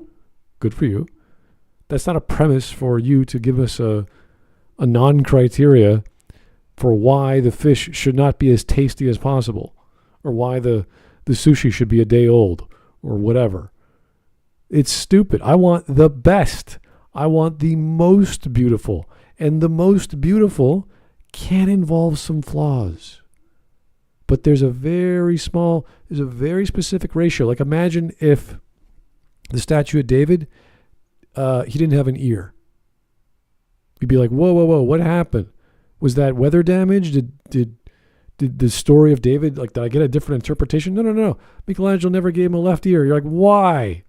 good for you. That's not a premise for you to give us a non-criteria for why the fish should not be as tasty as possible, or why the sushi should be a day old, or whatever. It's stupid. I want the best. I want the most beautiful. And the most beautiful can involve some flaws. But there's a very specific ratio. Like imagine if the statue of David, he didn't have an ear. You'd be like, whoa, what happened? Was that weather damage? Did the story of David, like, did I get a different interpretation? No. Michelangelo never gave him a left ear. You're like, why?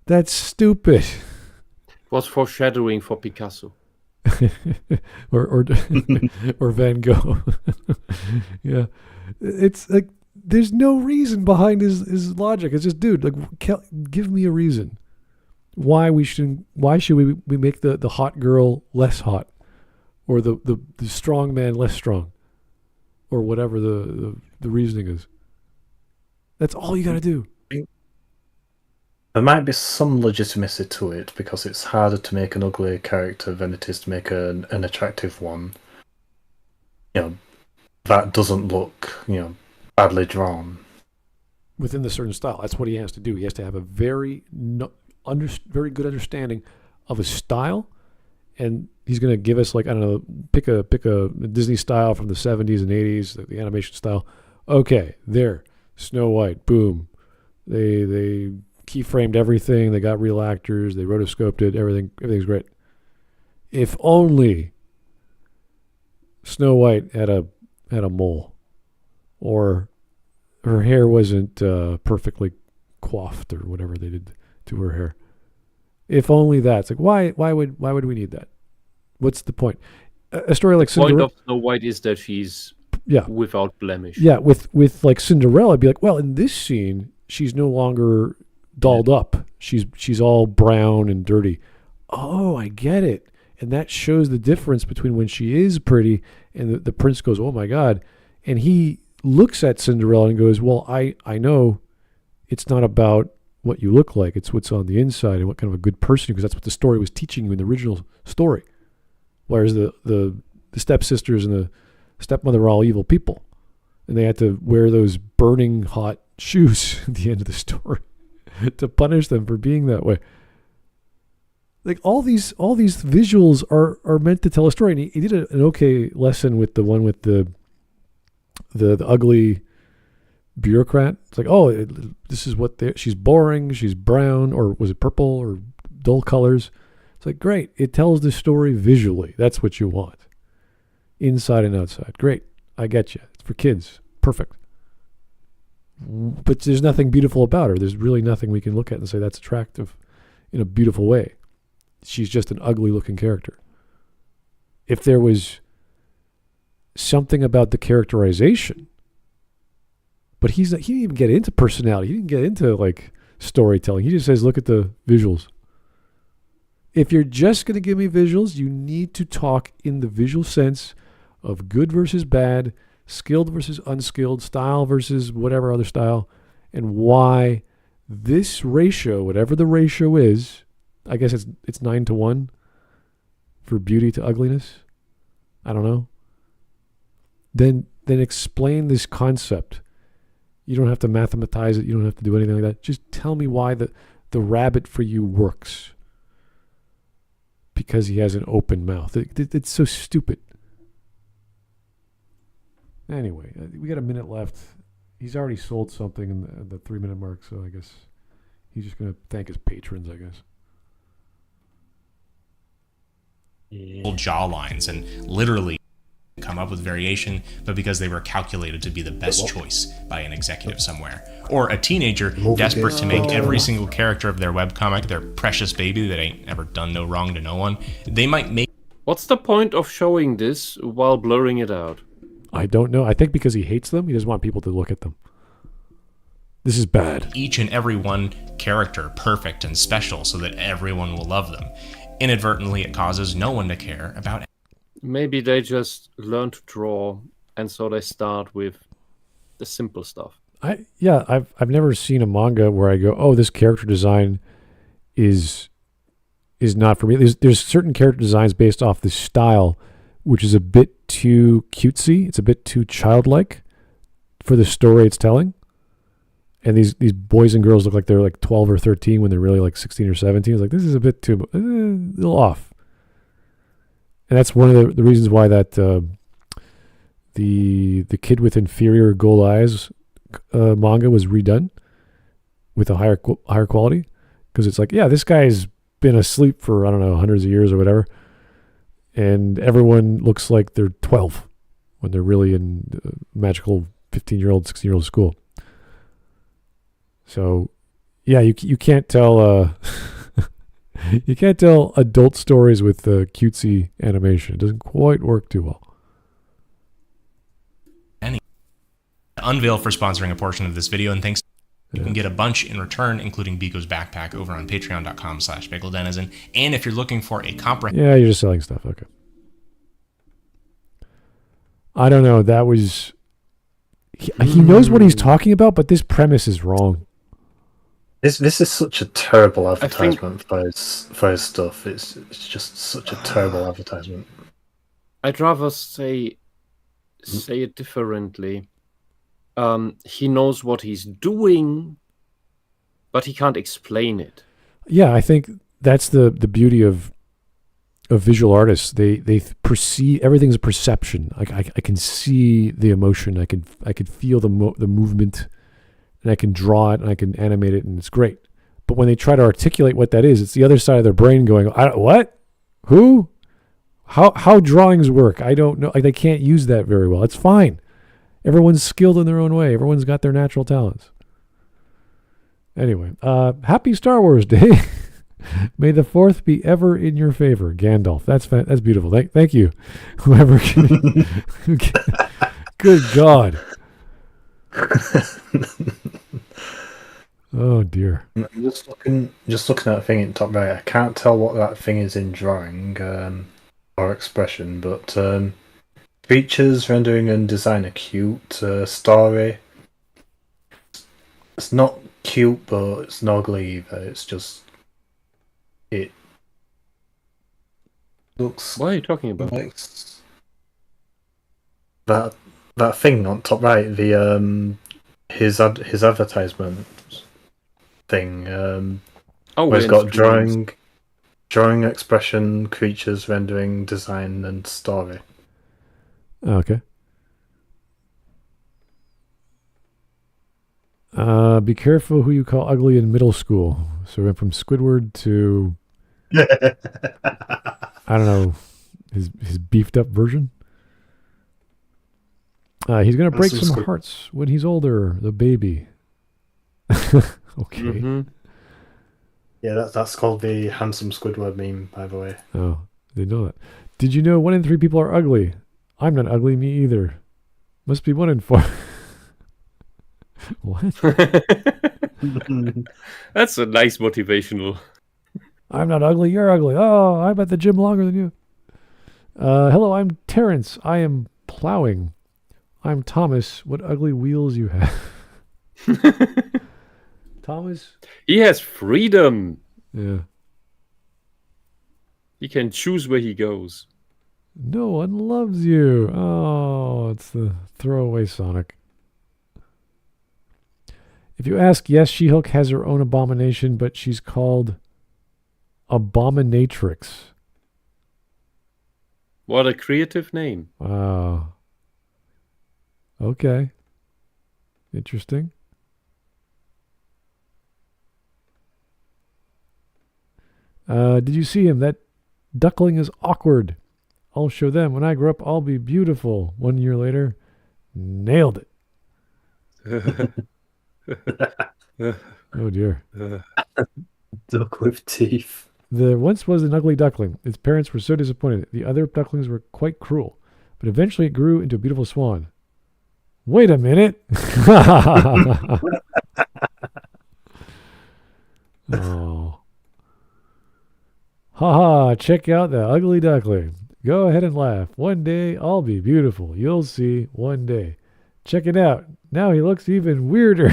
That's stupid. It was foreshadowing for Picasso. or Van Gogh. Yeah. It's like, there's no reason behind his logic. It's just, dude, like, give me a reason. Why should we make the hot girl less hot? Or the strong man less strong? Or whatever the reasoning is. That's all you got to do. There might be some legitimacy to it because it's harder to make an ugly character than it is to make an attractive one. That doesn't look, badly drawn. Within the certain style. That's what he has to do. He has to have a very good understanding of a style. And he's going to give us, like, I don't know, pick a Disney style from the 70s and 80s, the animation style. Okay, there, Snow White, boom. They keyframed everything. They got real actors. They rotoscoped it. Everything's great. If only Snow White had a mole, or her hair wasn't perfectly coiffed, or whatever they did to her hair. If only that. It's like, why would we need that? What's the point? A story like Cinderella. The point of Snow White is that she's without blemish. Yeah, with like Cinderella, I'd be like, well, in this scene, she's no longer dolled up. She's all brown and dirty. Oh, I get it. And that shows the difference between when she is pretty and the prince goes, oh my God. And he looks at Cinderella and goes, well, I know it's not about what you look like. It's what's on the inside and what kind of a good person, because that's what the story was teaching you in the original story. Whereas the stepsisters and the stepmother are all evil people. And they had to wear those burning hot shoes at the end of the story to punish them for being that way. Like all these visuals are meant to tell a story. And he did an okay lesson with the one with the ugly bureaucrat. It's like, oh, this is what she's boring, she's brown, or was it purple, or dull colors. It's like, great, it tells the story visually. That's what you want, inside and outside. Great, I get you. It's for kids. Perfect. But there's nothing beautiful about her. There's really nothing we can look at and say that's attractive in a beautiful way. She's just an ugly looking character. If there was something about the characterization, but he didn't even get into personality. He didn't get into like storytelling. He just says, look at the visuals. If you're just going to give me visuals, you need to talk in the visual sense of good versus bad, skilled versus unskilled, style versus whatever other style, and why this ratio, whatever the ratio is, I guess it's 9-1 for beauty to ugliness. I don't know. Then explain this concept. You don't have to mathematize it. You don't have to do anything like that. Just tell me why the rabbit for you works. Because he has an open mouth. It's so stupid. Anyway, we got a minute left. He's already sold something in the 3-minute mark, so I guess he's just going to thank his patrons, I guess. Jaw lines and literally come up with variation, but because they were calculated to be the best choice by an executive somewhere. Or a teenager desperate to make every single character of their webcomic their precious baby that ain't ever done no wrong to no one. They might make... What's the point of showing this while blurring it out? I don't know. I think because he hates them, he doesn't want people to look at them. This is bad. Each and every one character perfect and special so that everyone will love them. Inadvertently, it causes no one to care about it. Maybe they just learn to draw, and so they start with the simple stuff. I've never seen a manga where I go, oh, this character design is not for me. There's certain character designs based off the style, which is a bit too cutesy. It's a bit too childlike for the story it's telling. And these boys and girls look like they're like 12 or 13 when they're really like 16 or 17. It's like, this is a bit too a little off. And that's one of the reasons why that the Kid with Inferior Gold Eyes manga was redone with a higher quality, because it's like, yeah, this guy's been asleep for, I don't know, hundreds of years or whatever, and everyone looks like they're 12 when they're really in magical 15-year-old, 16-year-old school. So, yeah, you can't tell you can't tell adult stories with cutesy animation. It doesn't quite work too well. Unveil for sponsoring a portion of this video, and thanks. You can get a bunch in return, including Biko's backpack over on patreon.com/BagelDenizen. And if you're looking for a comprehensive... Yeah, you're just selling stuff. Okay. I don't know. That was... He knows what he's talking about, but this premise is wrong. This is such a terrible advertisement for his stuff. It's just such a terrible advertisement. I'd rather say it differently. He knows what he's doing, but he can't explain it. Yeah, I think that's the beauty of visual artists. They perceive everything's a perception. Like I can see the emotion. I could feel the movement, and I can draw it and I can animate it, and it's great. But when they try to articulate what that is, it's the other side of their brain going, "What? Who? How drawings work? I don't know." Like they can't use that very well. It's fine. Everyone's skilled in their own way. Everyone's got their natural talents. Anyway, happy Star Wars Day. May the 4th be ever in your favor, Gandalf. That's beautiful. Thank you, whoever. Good God. Oh dear. I'm just looking at a thing in top right. I can't tell what that thing is in drawing or expression, but features, rendering, and design are cute. Story. It's not cute, but it's not ugly either. It's just it looks. What are you talking about? Like that thing on top right. The his advertisement thing. Where it's got drawing, expression, creatures, rendering, design, and story. Okay. Be careful who you call ugly in middle school. So we went from Squidward to I don't know, his beefed up version. He's gonna break some hearts when he's older. The baby. Okay. Mm-hmm. Yeah, that's called the handsome Squidward meme, by the way. Oh, didn't know that. Did you know 1 in 3 people are ugly? I'm not ugly, me either. Must be 1 in 4. What? That's a nice motivational. I'm not ugly, you're ugly. Oh, I'm at the gym longer than you. Hello, I'm Terrence. I am plowing. I'm Thomas. What ugly wheels you have. Thomas? He has freedom. Yeah. He can choose where he goes. No one loves you. Oh, it's the throwaway Sonic. If you ask, yes, She-Hulk has her own abomination, but she's called Abominatrix. What a creative name. Wow. Okay. Interesting. Did you see him? That duckling is awkward. I'll show them. When I grow up, I'll be beautiful. 1 year later, nailed it. Oh, dear. Duck with teeth. There once was an ugly duckling. Its parents were so disappointed. The other ducklings were quite cruel. But eventually it grew into a beautiful swan. Wait a minute. Oh. Haha, check out the ugly duckling. Go ahead and laugh. One day I'll be beautiful. You'll see one day. Check it out. Now he looks even weirder.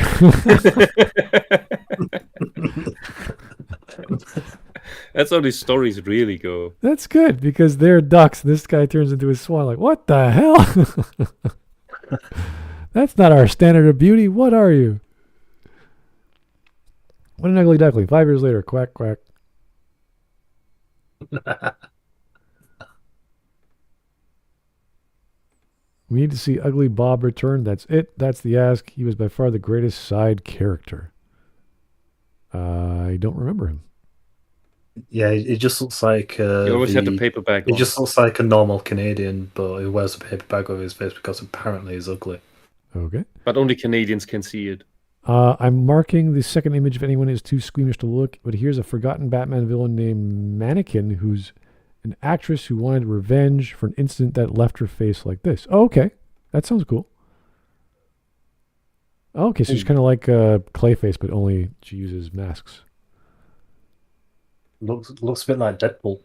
That's how these stories really go. That's good because they're ducks. This guy turns into a swan. Like, what the hell? That's not our standard of beauty. What are you? What an ugly duckling. 5 years later, quack, quack. We need to see Ugly Bob return. That's it. That's the ask. He was by far the greatest side character. I don't remember him. Yeah, it just looks like... He always had the paper bag It on. just looks like a normal Canadian, but he wears a paper bag over his face because apparently he's ugly. Okay. But only Canadians can see it. I'm marking the second image if anyone is too squeamish to look, but here's a forgotten Batman villain named Mannequin, who's an actress who wanted revenge for an incident that left her face like this. Oh, okay. That sounds cool. Oh, okay, so she's kind of like Clayface, but only she uses masks. Looks a bit like Deadpool.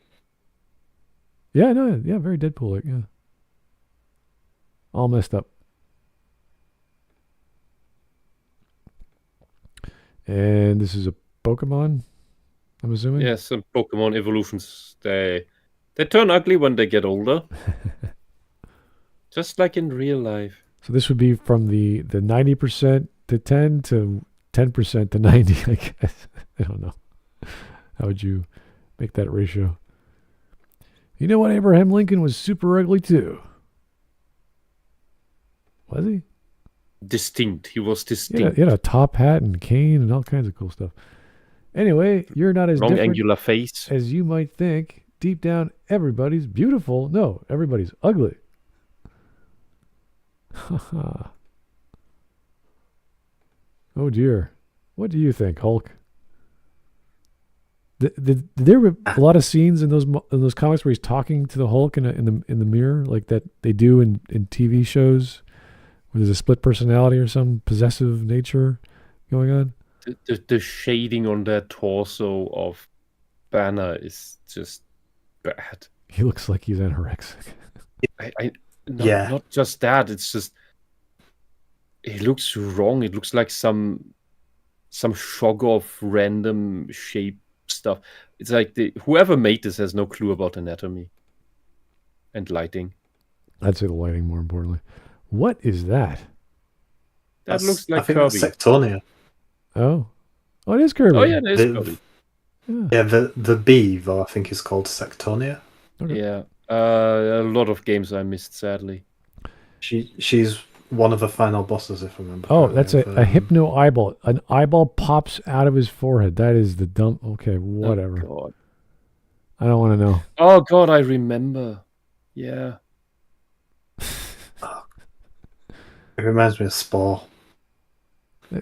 Yeah, no, yeah, very Deadpool-like, yeah. All messed up. And this is a Pokemon, I'm assuming? Yes, some Pokemon evolutions, they turn ugly when they get older. Just like in real life. So this would be from the 90% to 10 to 10% to 90, I guess. I don't know. How would you make that ratio? You know what? Abraham Lincoln was super ugly too. Was he? Distinct. He was distinct. He had a top hat and cane and all kinds of cool stuff. Anyway, you're not as Wrong different angular face. as you might think. Deep down, everybody's beautiful. No, everybody's ugly. Oh dear. What do you think, Hulk? Did there were a lot of scenes in those comics where he's talking to the Hulk in the mirror, like that they do in TV shows, where there's a split personality or some possessive nature going on? The shading on that torso of Banner is just bad. He looks like he's anorexic. Not just that. It's just it looks wrong. It looks like some shock of random shape stuff. It's like whoever made this has no clue about anatomy and lighting. I'd say the lighting more importantly. What is that? That looks like I think Kirby. that's Sectonia. Oh, it is Kirby. Oh yeah, it is Kirby. Yeah, the bee, though, I think is called Sectonia. Okay. Yeah, a lot of games I missed, sadly. She's one of the final bosses, if I remember. Oh, that's a hypno eyeball. An eyeball pops out of his forehead. That is the dumb. Okay, whatever. Oh, God. I don't want to know. Oh God, I remember. Yeah. It reminds me of Spore.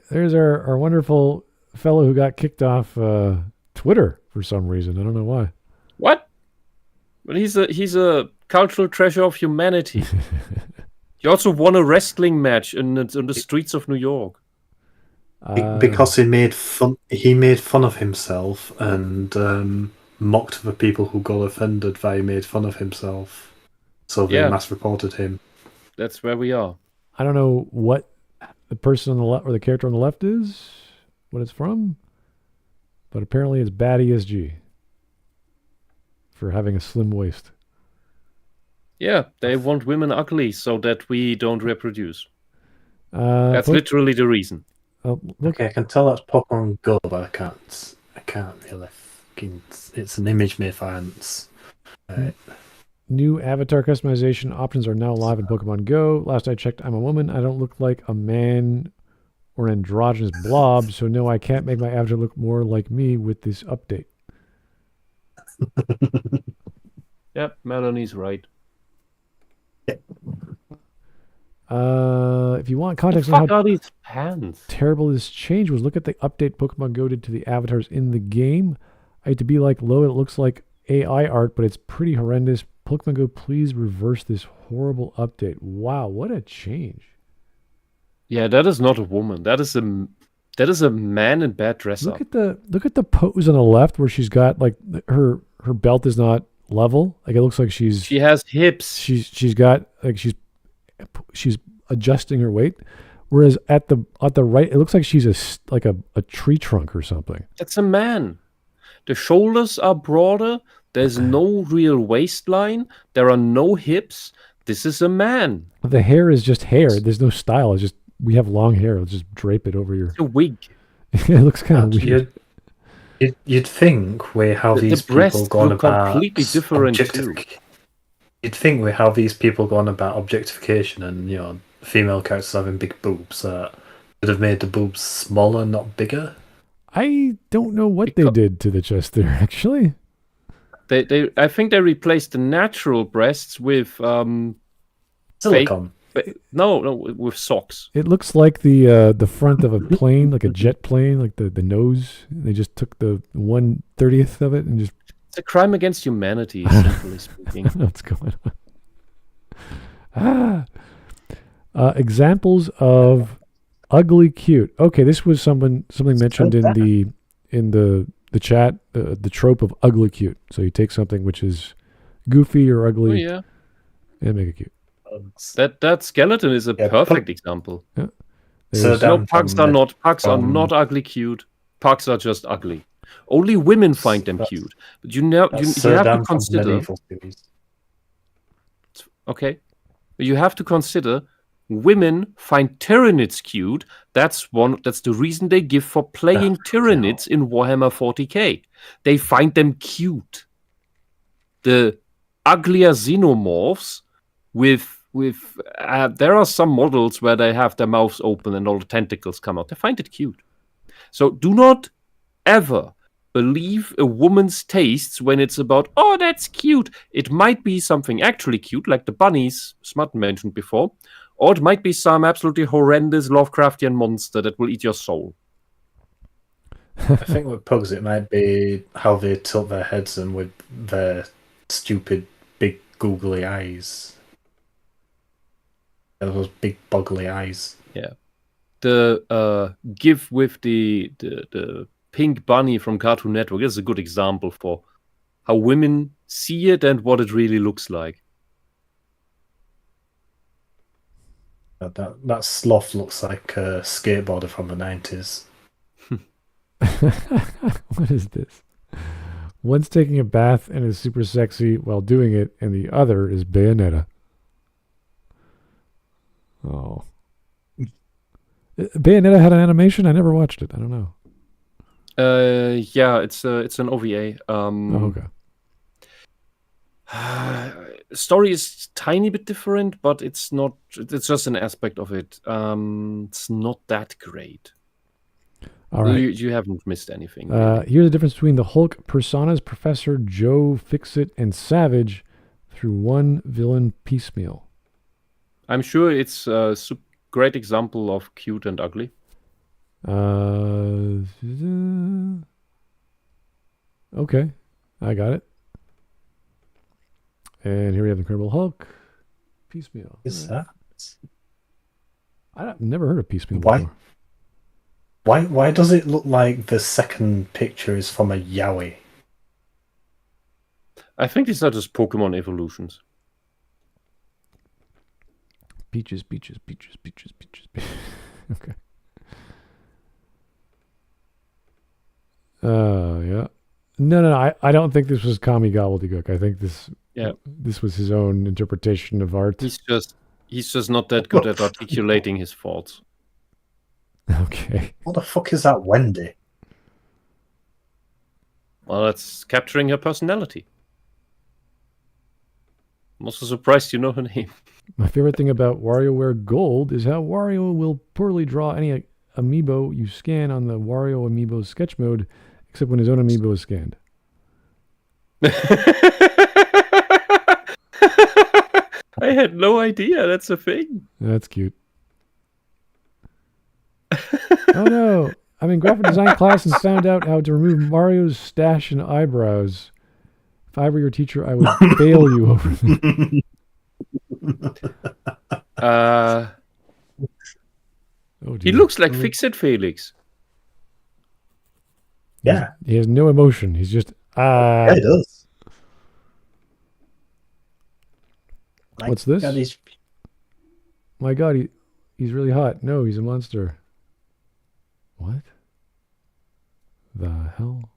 There's our wonderful fellow who got kicked off Twitter for some reason. I don't know why. What? But he's a cultural treasure of humanity. He also won a wrestling match on the streets of New York. Because he made fun of himself and mocked the people who got offended that he made fun of himself. So they mass reported him. That's where we are. I don't know what the person on the left or the character on the left is, what it's from, but apparently it's bad ESG for having a slim waist. Yeah, they want women ugly so that we don't reproduce. That's literally the reason. Okay, I can tell that's Pokemon Go, but I can't really. It's an image made for ants. Right. New avatar customization options are now live in Pokemon Go. Last I checked, I'm a woman. I don't look like a man or an androgynous blob, so no, I can't make my avatar look more like me with this update. Yep, Melanie's right. If you want context What on the how fuck are these pants? terrible this change was, look at the update Pokemon Go did to the avatars in the game. I had to be like, low, it looks like AI art, but it's pretty horrendous. Pokemon Go, please reverse this horrible update. Wow, what a change. Yeah, that is not a woman. That is a man in bad dress Look up. at the pose on the left where she's got like her belt is not level. Like it looks like She has hips. she's got like she's adjusting her weight. Whereas at the right, it looks like she's a tree trunk or something. That's a man. The shoulders are broader. There's no real waistline. There are no hips. This is a man. The hair is just hair. There's no style. It's just we have long hair. Let's just drape it over your. It's a wig. It looks kind of weird. You'd think we have these people gone about completely different too. You'd think we have these people gone about objectification and female characters having big boobs that would have made the boobs smaller, not bigger. I don't know what they did to the chest there. Actually, I think they replaced the natural breasts with silicone. No, with socks. It looks like the front of a plane, like a jet plane, like the nose. They just took the 1/30th of it and just. It's a crime against humanity, simply speaking. I don't know what's going on. Examples of ugly cute. Okay, this was something mentioned in the chat. The trope of ugly cute. So you take something which is goofy or ugly, and make it cute. That skeleton is a perfect example. Yeah. Pugs are not ugly cute. Pugs are just ugly. Only women find them cute. But you have to consider. Okay, you have to consider. Women find Tyranids cute. That's the reason they give for playing Tyranids in Warhammer 40k. They find them cute. The uglier xenomorphs with there are some models where they have their mouths open and all the tentacles come out. They find it cute. So do not ever believe a woman's tastes when it's about, oh, that's cute. It might be something actually cute, like the bunnies Smut mentioned before, or it might be some absolutely horrendous Lovecraftian monster that will eat your soul. I think with pugs, it might be how they tilt their heads and with their stupid, big, googly eyes. Those big, boggly eyes. Yeah. The GIF with the pink bunny from Cartoon Network is a good example for how women see it and what it really looks like. That sloth looks like a skateboarder from the 90s. What is this? One's taking a bath and is super sexy while doing it, and the other is Bayonetta. Oh. Bayonetta had an animation? I never watched it. I don't know. Yeah, it's an OVA. Okay. Story is tiny bit different, but it's not. It's just an aspect of it. It's not that great. All right. You haven't missed anything. Here's the difference between the Hulk personas, Professor Joe Fixit, and Savage through one villain piecemeal. I'm sure it's a great example of cute and ugly. Okay, I got it. And here we have the Incredible Hulk piecemeal. Is that? I've never heard of piecemeal before. Why does it look like the second picture is from a yaoi? I think these are just Pokemon evolutions. Peaches. Okay. Yeah. No. I don't think this was Kami Gobbledygook. I think this Yeah. This was his own interpretation of art. He's just not that good at articulating his thoughts. Okay. What the fuck is that Wendy? Well, that's capturing her personality. I'm also surprised you know her name. My favorite thing about WarioWare Gold is how Wario will poorly draw any amiibo you scan on the Wario Amiibo sketch mode, except when his own amiibo is scanned. I had no idea that's a thing. That's cute. Oh no! I'm in graphic design class and found out how to remove Mario's stash and eyebrows. If I were your teacher, I would fail you over them. He looks like Fix-It Felix. Yeah. He has no emotion. He's just Yeah, he does. What's this? God, My God, he's really hot. No, he's a monster. What? The hell?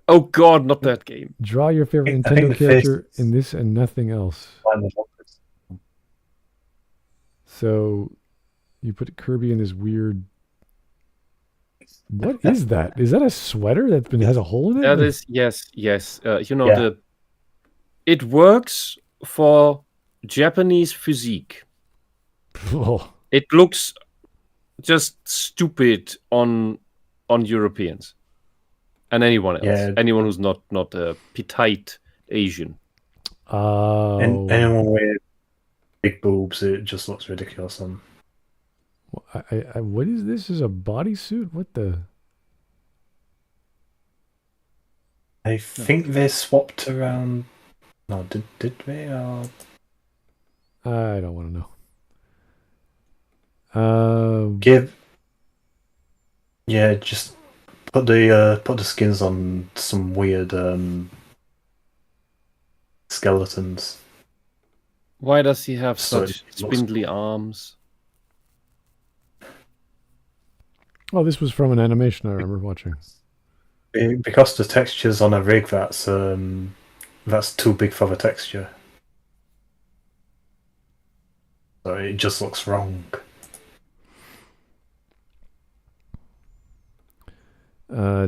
Oh God, not that game. Draw your favorite I think Nintendo the character face- in this and nothing else. So you put Kirby in his weird. What is that? Is that a sweater that has a hole in it? That is yes. Yeah. It works for Japanese physique. Oh, It looks just stupid on Europeans and anyone else. Yeah. Anyone who's not a petite Asian. oh. And anyone with big boobs, it just looks ridiculous. What is this? Is a bodysuit? What the? I think they swapped around. No, did they? I don't want to know. Just put the skins on some weird skeletons. Why does he have So such it looks spindly arms? Oh, this was from an animation I remember watching. Because the texture's on a rig that's too big for the texture. So it just looks wrong.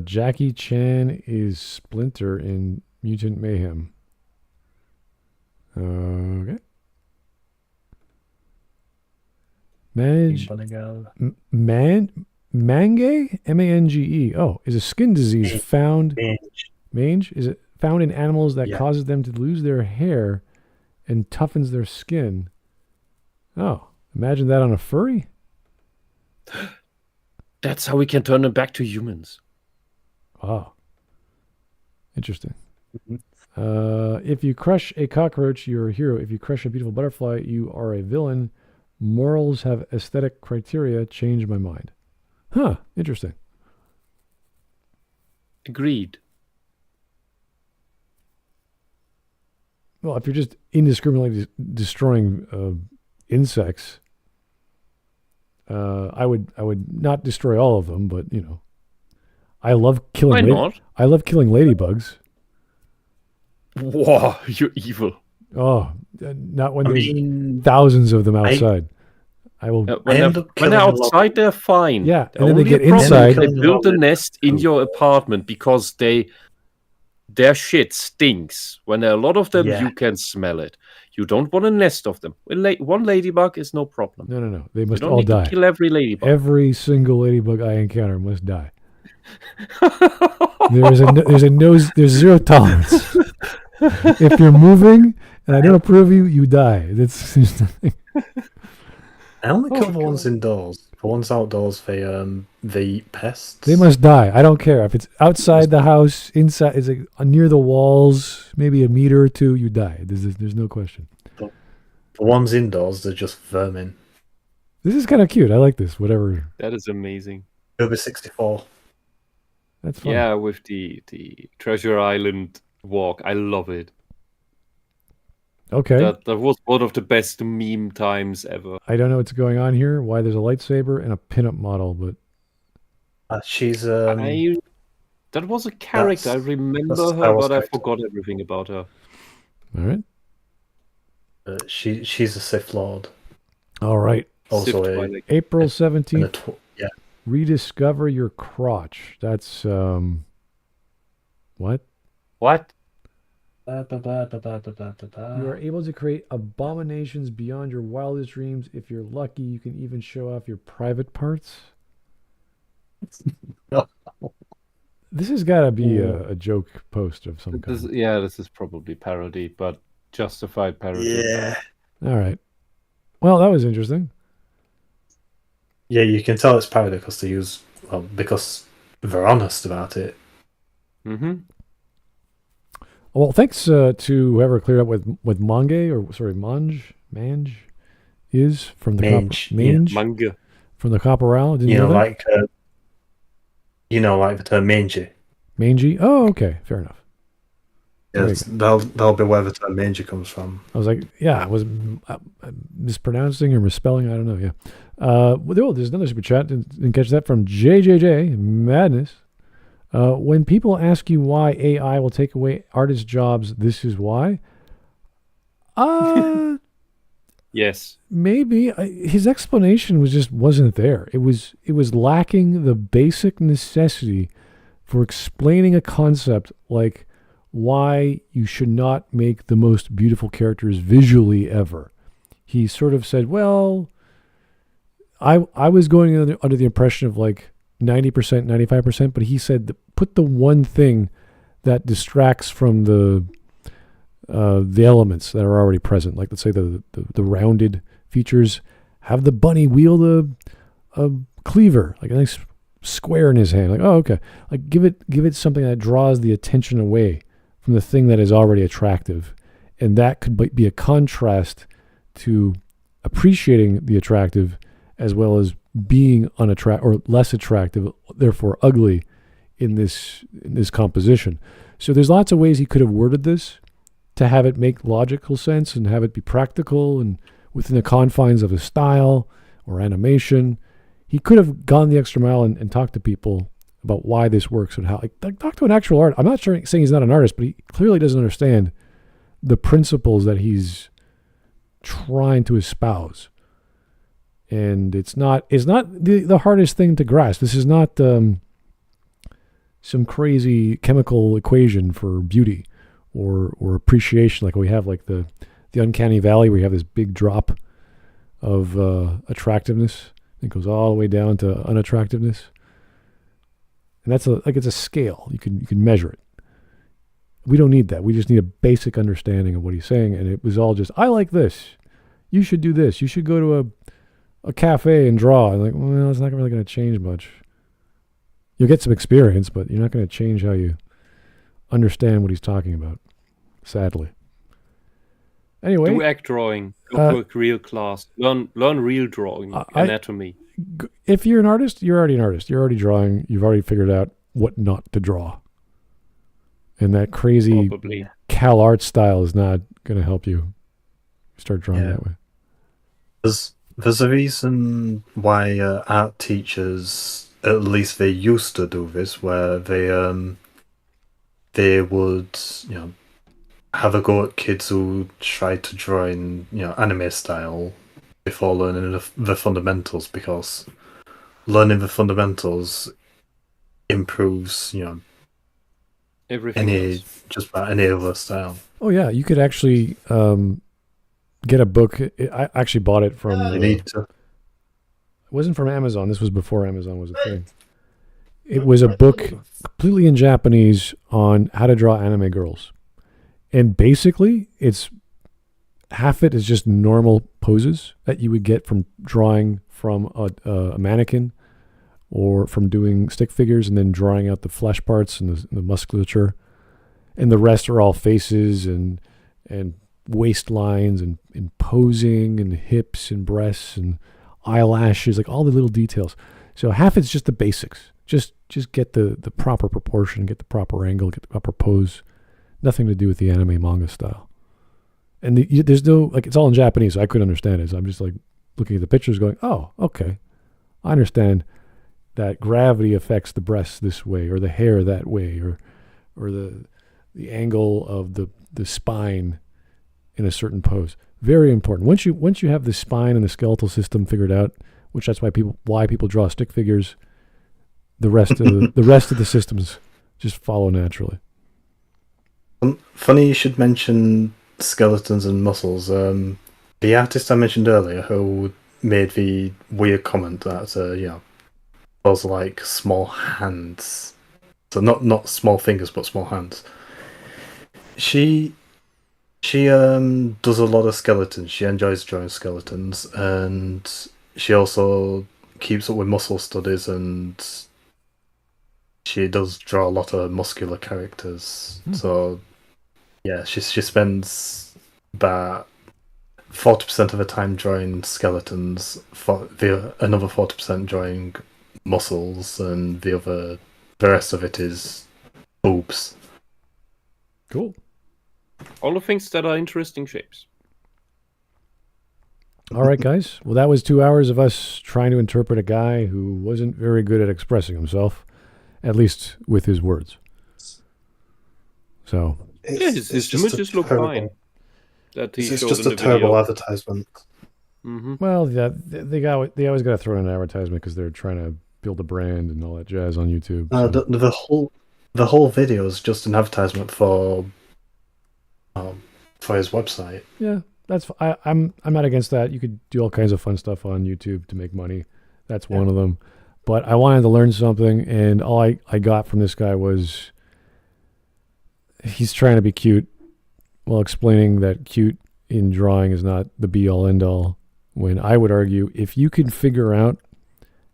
Jackie Chan is Splinter in Mutant Mayhem. Okay. Mange, Mange, M-A-N-G-E. Oh, is a skin disease found. Mange is it found in animals that causes them to lose their hair and toughens their skin? Oh, imagine that on a furry. That's how we can turn them back to humans. Wow, interesting. If you crush a cockroach, you're a hero. If you crush a beautiful butterfly, you are a villain. Morals have aesthetic criteria. Change my mind. Huh, interesting. Agreed. Well, if you're just indiscriminately destroying insects, I would not destroy all of them, but I love killing. Why not? I love killing ladybugs. Whoa, you're evil. Oh, not when there's thousands of them outside. I will. When they're outside, they're fine. Yeah, The and then they only get problem is inside. They build a nest in your apartment because their shit stinks. When there are a lot of them, you can smell it. You don't want a nest of them. One ladybug is no problem. No. They must you don't all need die. To kill every ladybug. Every single ladybug I encounter must die. There's zero tolerance. If you're moving and I don't approve you die. There's nothing. I only kill the ones indoors. The ones outdoors, they eat pests. They must die. I don't care if it's outside the house, inside, is it near the walls, maybe a meter or two. You die. There's no question. The ones indoors, they're just vermin. This is kind of cute. I like this. Whatever. That is amazing. Over 64. That's fun. Yeah, with the Treasure Island walk, I love it. Okay. That was one of the best meme times ever. I don't know what's going on here. Why there's a lightsaber and a pinup model, but She's That was a character. I remember her, but I forgot everything about her. All right. She's a Sith Lord. All right. Also April 17th. Yeah. Rediscover your crotch. That's what? What? You are able to create abominations beyond your wildest dreams. If you're lucky, you can even show off your private parts. This has got to be a joke post of some kind. This is probably parody, but justified parody. Yeah. All right. Well, that was interesting. Yeah, you can tell it's parody because they're honest about it. Mm-hmm. Well, thanks to whoever cleared up with Mange Mange is from the Mange from the Copperal. The term mangy. Mangy? Oh, okay, fair enough. Yeah, that'll be where the term mangy comes from. I was like, yeah, was mispronouncing or misspelling? I don't know. Yeah. There's another super chat. Didn't catch that from JJJ Madness. When people ask you why AI will take away artists' jobs, this is why. Yes. Maybe his explanation wasn't there. It was lacking the basic necessity for explaining a concept like why you should not make the most beautiful characters visually ever. He sort of said, well, I was going under the impression of like 90%, 95%, but he said put the one thing that distracts from the elements that are already present. Like, let's say the rounded features, have the bunny wield a cleaver, like a nice square in his hand. Like, oh, okay. Like, give it something that draws the attention away from the thing that is already attractive. And that could be a contrast to appreciating the attractive as well as being unattractive or less attractive, therefore ugly in this composition. So there's lots of ways he could have worded this to have it make logical sense and have it be practical and within the confines of a style or animation. He could have gone the extra mile and talked to people about why this works and how. Like, talk to an actual artist. I'm not saying he's not an artist, but he clearly doesn't understand the principles that he's trying to espouse. And it's not the hardest thing to grasp. This is not some crazy chemical equation for beauty or appreciation like we have, like the uncanny valley where you have this big drop of attractiveness. It goes all the way down to unattractiveness. And that's it's a scale. You can measure it. We don't need that. We just need a basic understanding of what he's saying. And it was all just, I like this. You should do this. You should go to a cafe and draw. And like, well, it's not really going to change much. You'll get some experience, but you're not going to change how you understand what he's talking about, sadly. Anyway. Do act drawing. Go to a real class. Learn real drawing, anatomy. If you're an artist, you're already an artist. You're already drawing. You've already figured out what not to draw. And that crazy Cal art style is not going to help you start drawing that way. There's a reason why art teachers, at least they used to do this, where they would, have a go at kids who tried to draw in, anime style before learning the fundamentals, because learning the fundamentals improves, everything just about any other style. Oh yeah, you could actually get a book. I actually bought it from. You need to. It wasn't from Amazon. This was before Amazon was a thing. It was a book completely in Japanese on how to draw anime girls. And basically, it's half it is just normal poses that you would get from drawing from a mannequin or from doing stick figures and then drawing out the flesh parts and the musculature. And the rest are all faces and waistlines and posing and hips and breasts and eyelashes, like all the little details. So half it's just the basics. Just get the proper proportion, get the proper angle, get the proper pose. Nothing to do with the anime manga style. And there's no, it's all in Japanese, so I couldn't understand it. So I'm just looking at the pictures going, oh, okay. I understand. that gravity affects the breasts this way, or the hair that way, or the angle of the spine in a certain pose. Very important. Once you have the spine and the skeletal system figured out, which that's why people draw stick figures, the rest of the systems just follow naturally. Funny you should mention skeletons and muscles. The artist I mentioned earlier who made the weird comment that those like small hands, so not small fingers but small hands. She does a lot of skeletons. She enjoys drawing skeletons, and she also keeps up with muscle studies, and she does draw a lot of muscular characters. So yeah, she spends about 40% of her time drawing skeletons, another 40% drawing muscles, and the rest of it is boobs. Cool. All the things that are interesting shapes. All right, guys. Well, that was 2 hours of us trying to interpret a guy who wasn't very good at expressing himself, at least with his words. So his images look fine. It's just a terrible advertisement. Mm-hmm. Well, yeah, they always got to throw in an advertisement because they're trying to build a brand and all that jazz on YouTube. So. The whole video is just an advertisement for his website. Yeah, I'm not against that. You could do all kinds of fun stuff on YouTube to make money. That's one of them. But I wanted to learn something, and all I got from this guy was he's trying to be cute while explaining that cute in drawing is not the be-all, end-all. When I would argue, if you can figure out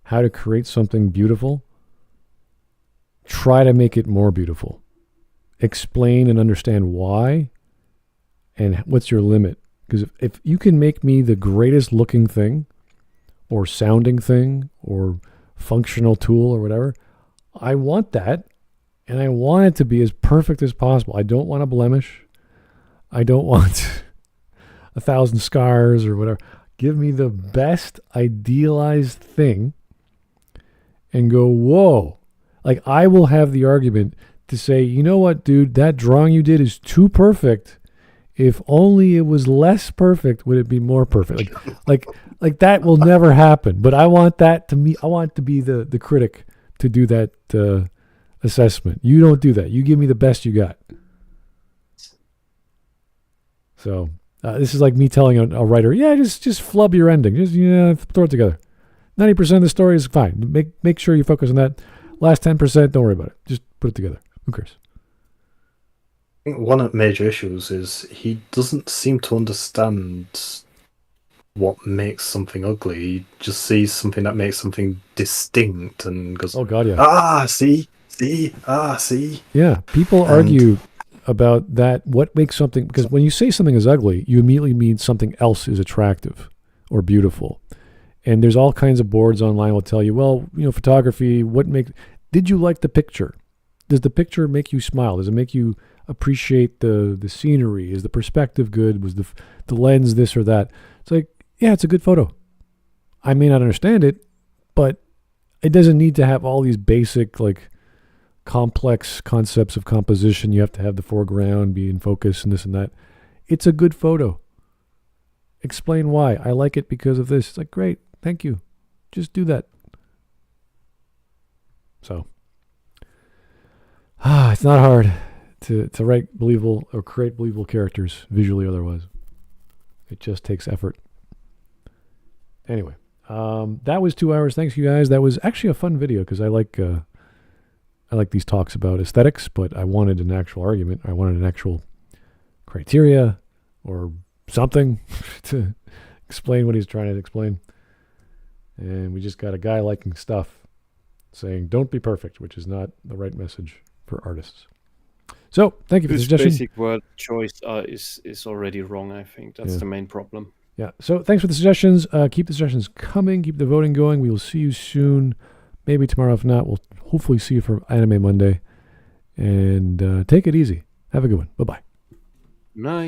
how to create something beautiful, try to make it more beautiful. Explain and understand why and what's your limit. Because if you can make me the greatest looking thing or sounding thing or functional tool or whatever, I want that, and I want it to be as perfect as possible. I don't want a blemish. I don't want 1,000 scars or whatever. Give me the best idealized thing and go, whoa. Like, I will have the argument to say, you know what, dude, that drawing you did is too perfect. If only it was less perfect, would it be more perfect? Like that will never happen. But I want that I want to be the critic to do that assessment. You don't do that. You give me the best you got. So this is like me telling a writer, yeah, just flub your ending. Just throw it together. 90% of the story is fine. Make sure you focus on that. Last 10%, don't worry about it. Just put it together. Who cares? I think one of the major issues is he doesn't seem to understand what makes something ugly. He just sees something that makes something distinct and goes, oh God, yeah. See. Yeah, people argue about that, what makes something, because when you say something is ugly, you immediately mean something else is attractive or beautiful. And there's all kinds of boards online will tell you, well, photography, did you like the picture? Does the picture make you smile? Does it make you appreciate the scenery? Is the perspective good? Was the lens this or that? It's like, yeah, it's a good photo. I may not understand it, but it doesn't need to have all these basic, like, complex concepts of composition. You have to have the foreground be in focus and this and that. It's a good photo. Explain why. I like it because of this. It's like, great, thank you. Just do that. So, it's not hard to write believable or create believable characters, visually or otherwise. It just takes effort. Anyway, that was 2 hours. Thanks, you guys. That was actually a fun video because I like these talks about aesthetics, but I wanted an actual argument. I wanted an actual criteria or something to explain what he's trying to explain. And we just got a guy liking stuff saying, don't be perfect, which is not the right message for artists. So, thank you for the suggestion. Basic word choice is already wrong, I think. That's the main problem. Yeah, so thanks for the suggestions. Keep the suggestions coming. Keep the voting going. We will see you soon. Maybe tomorrow. If not, we'll hopefully see you for Anime Monday. And take it easy. Have a good one. Bye-bye. Nice.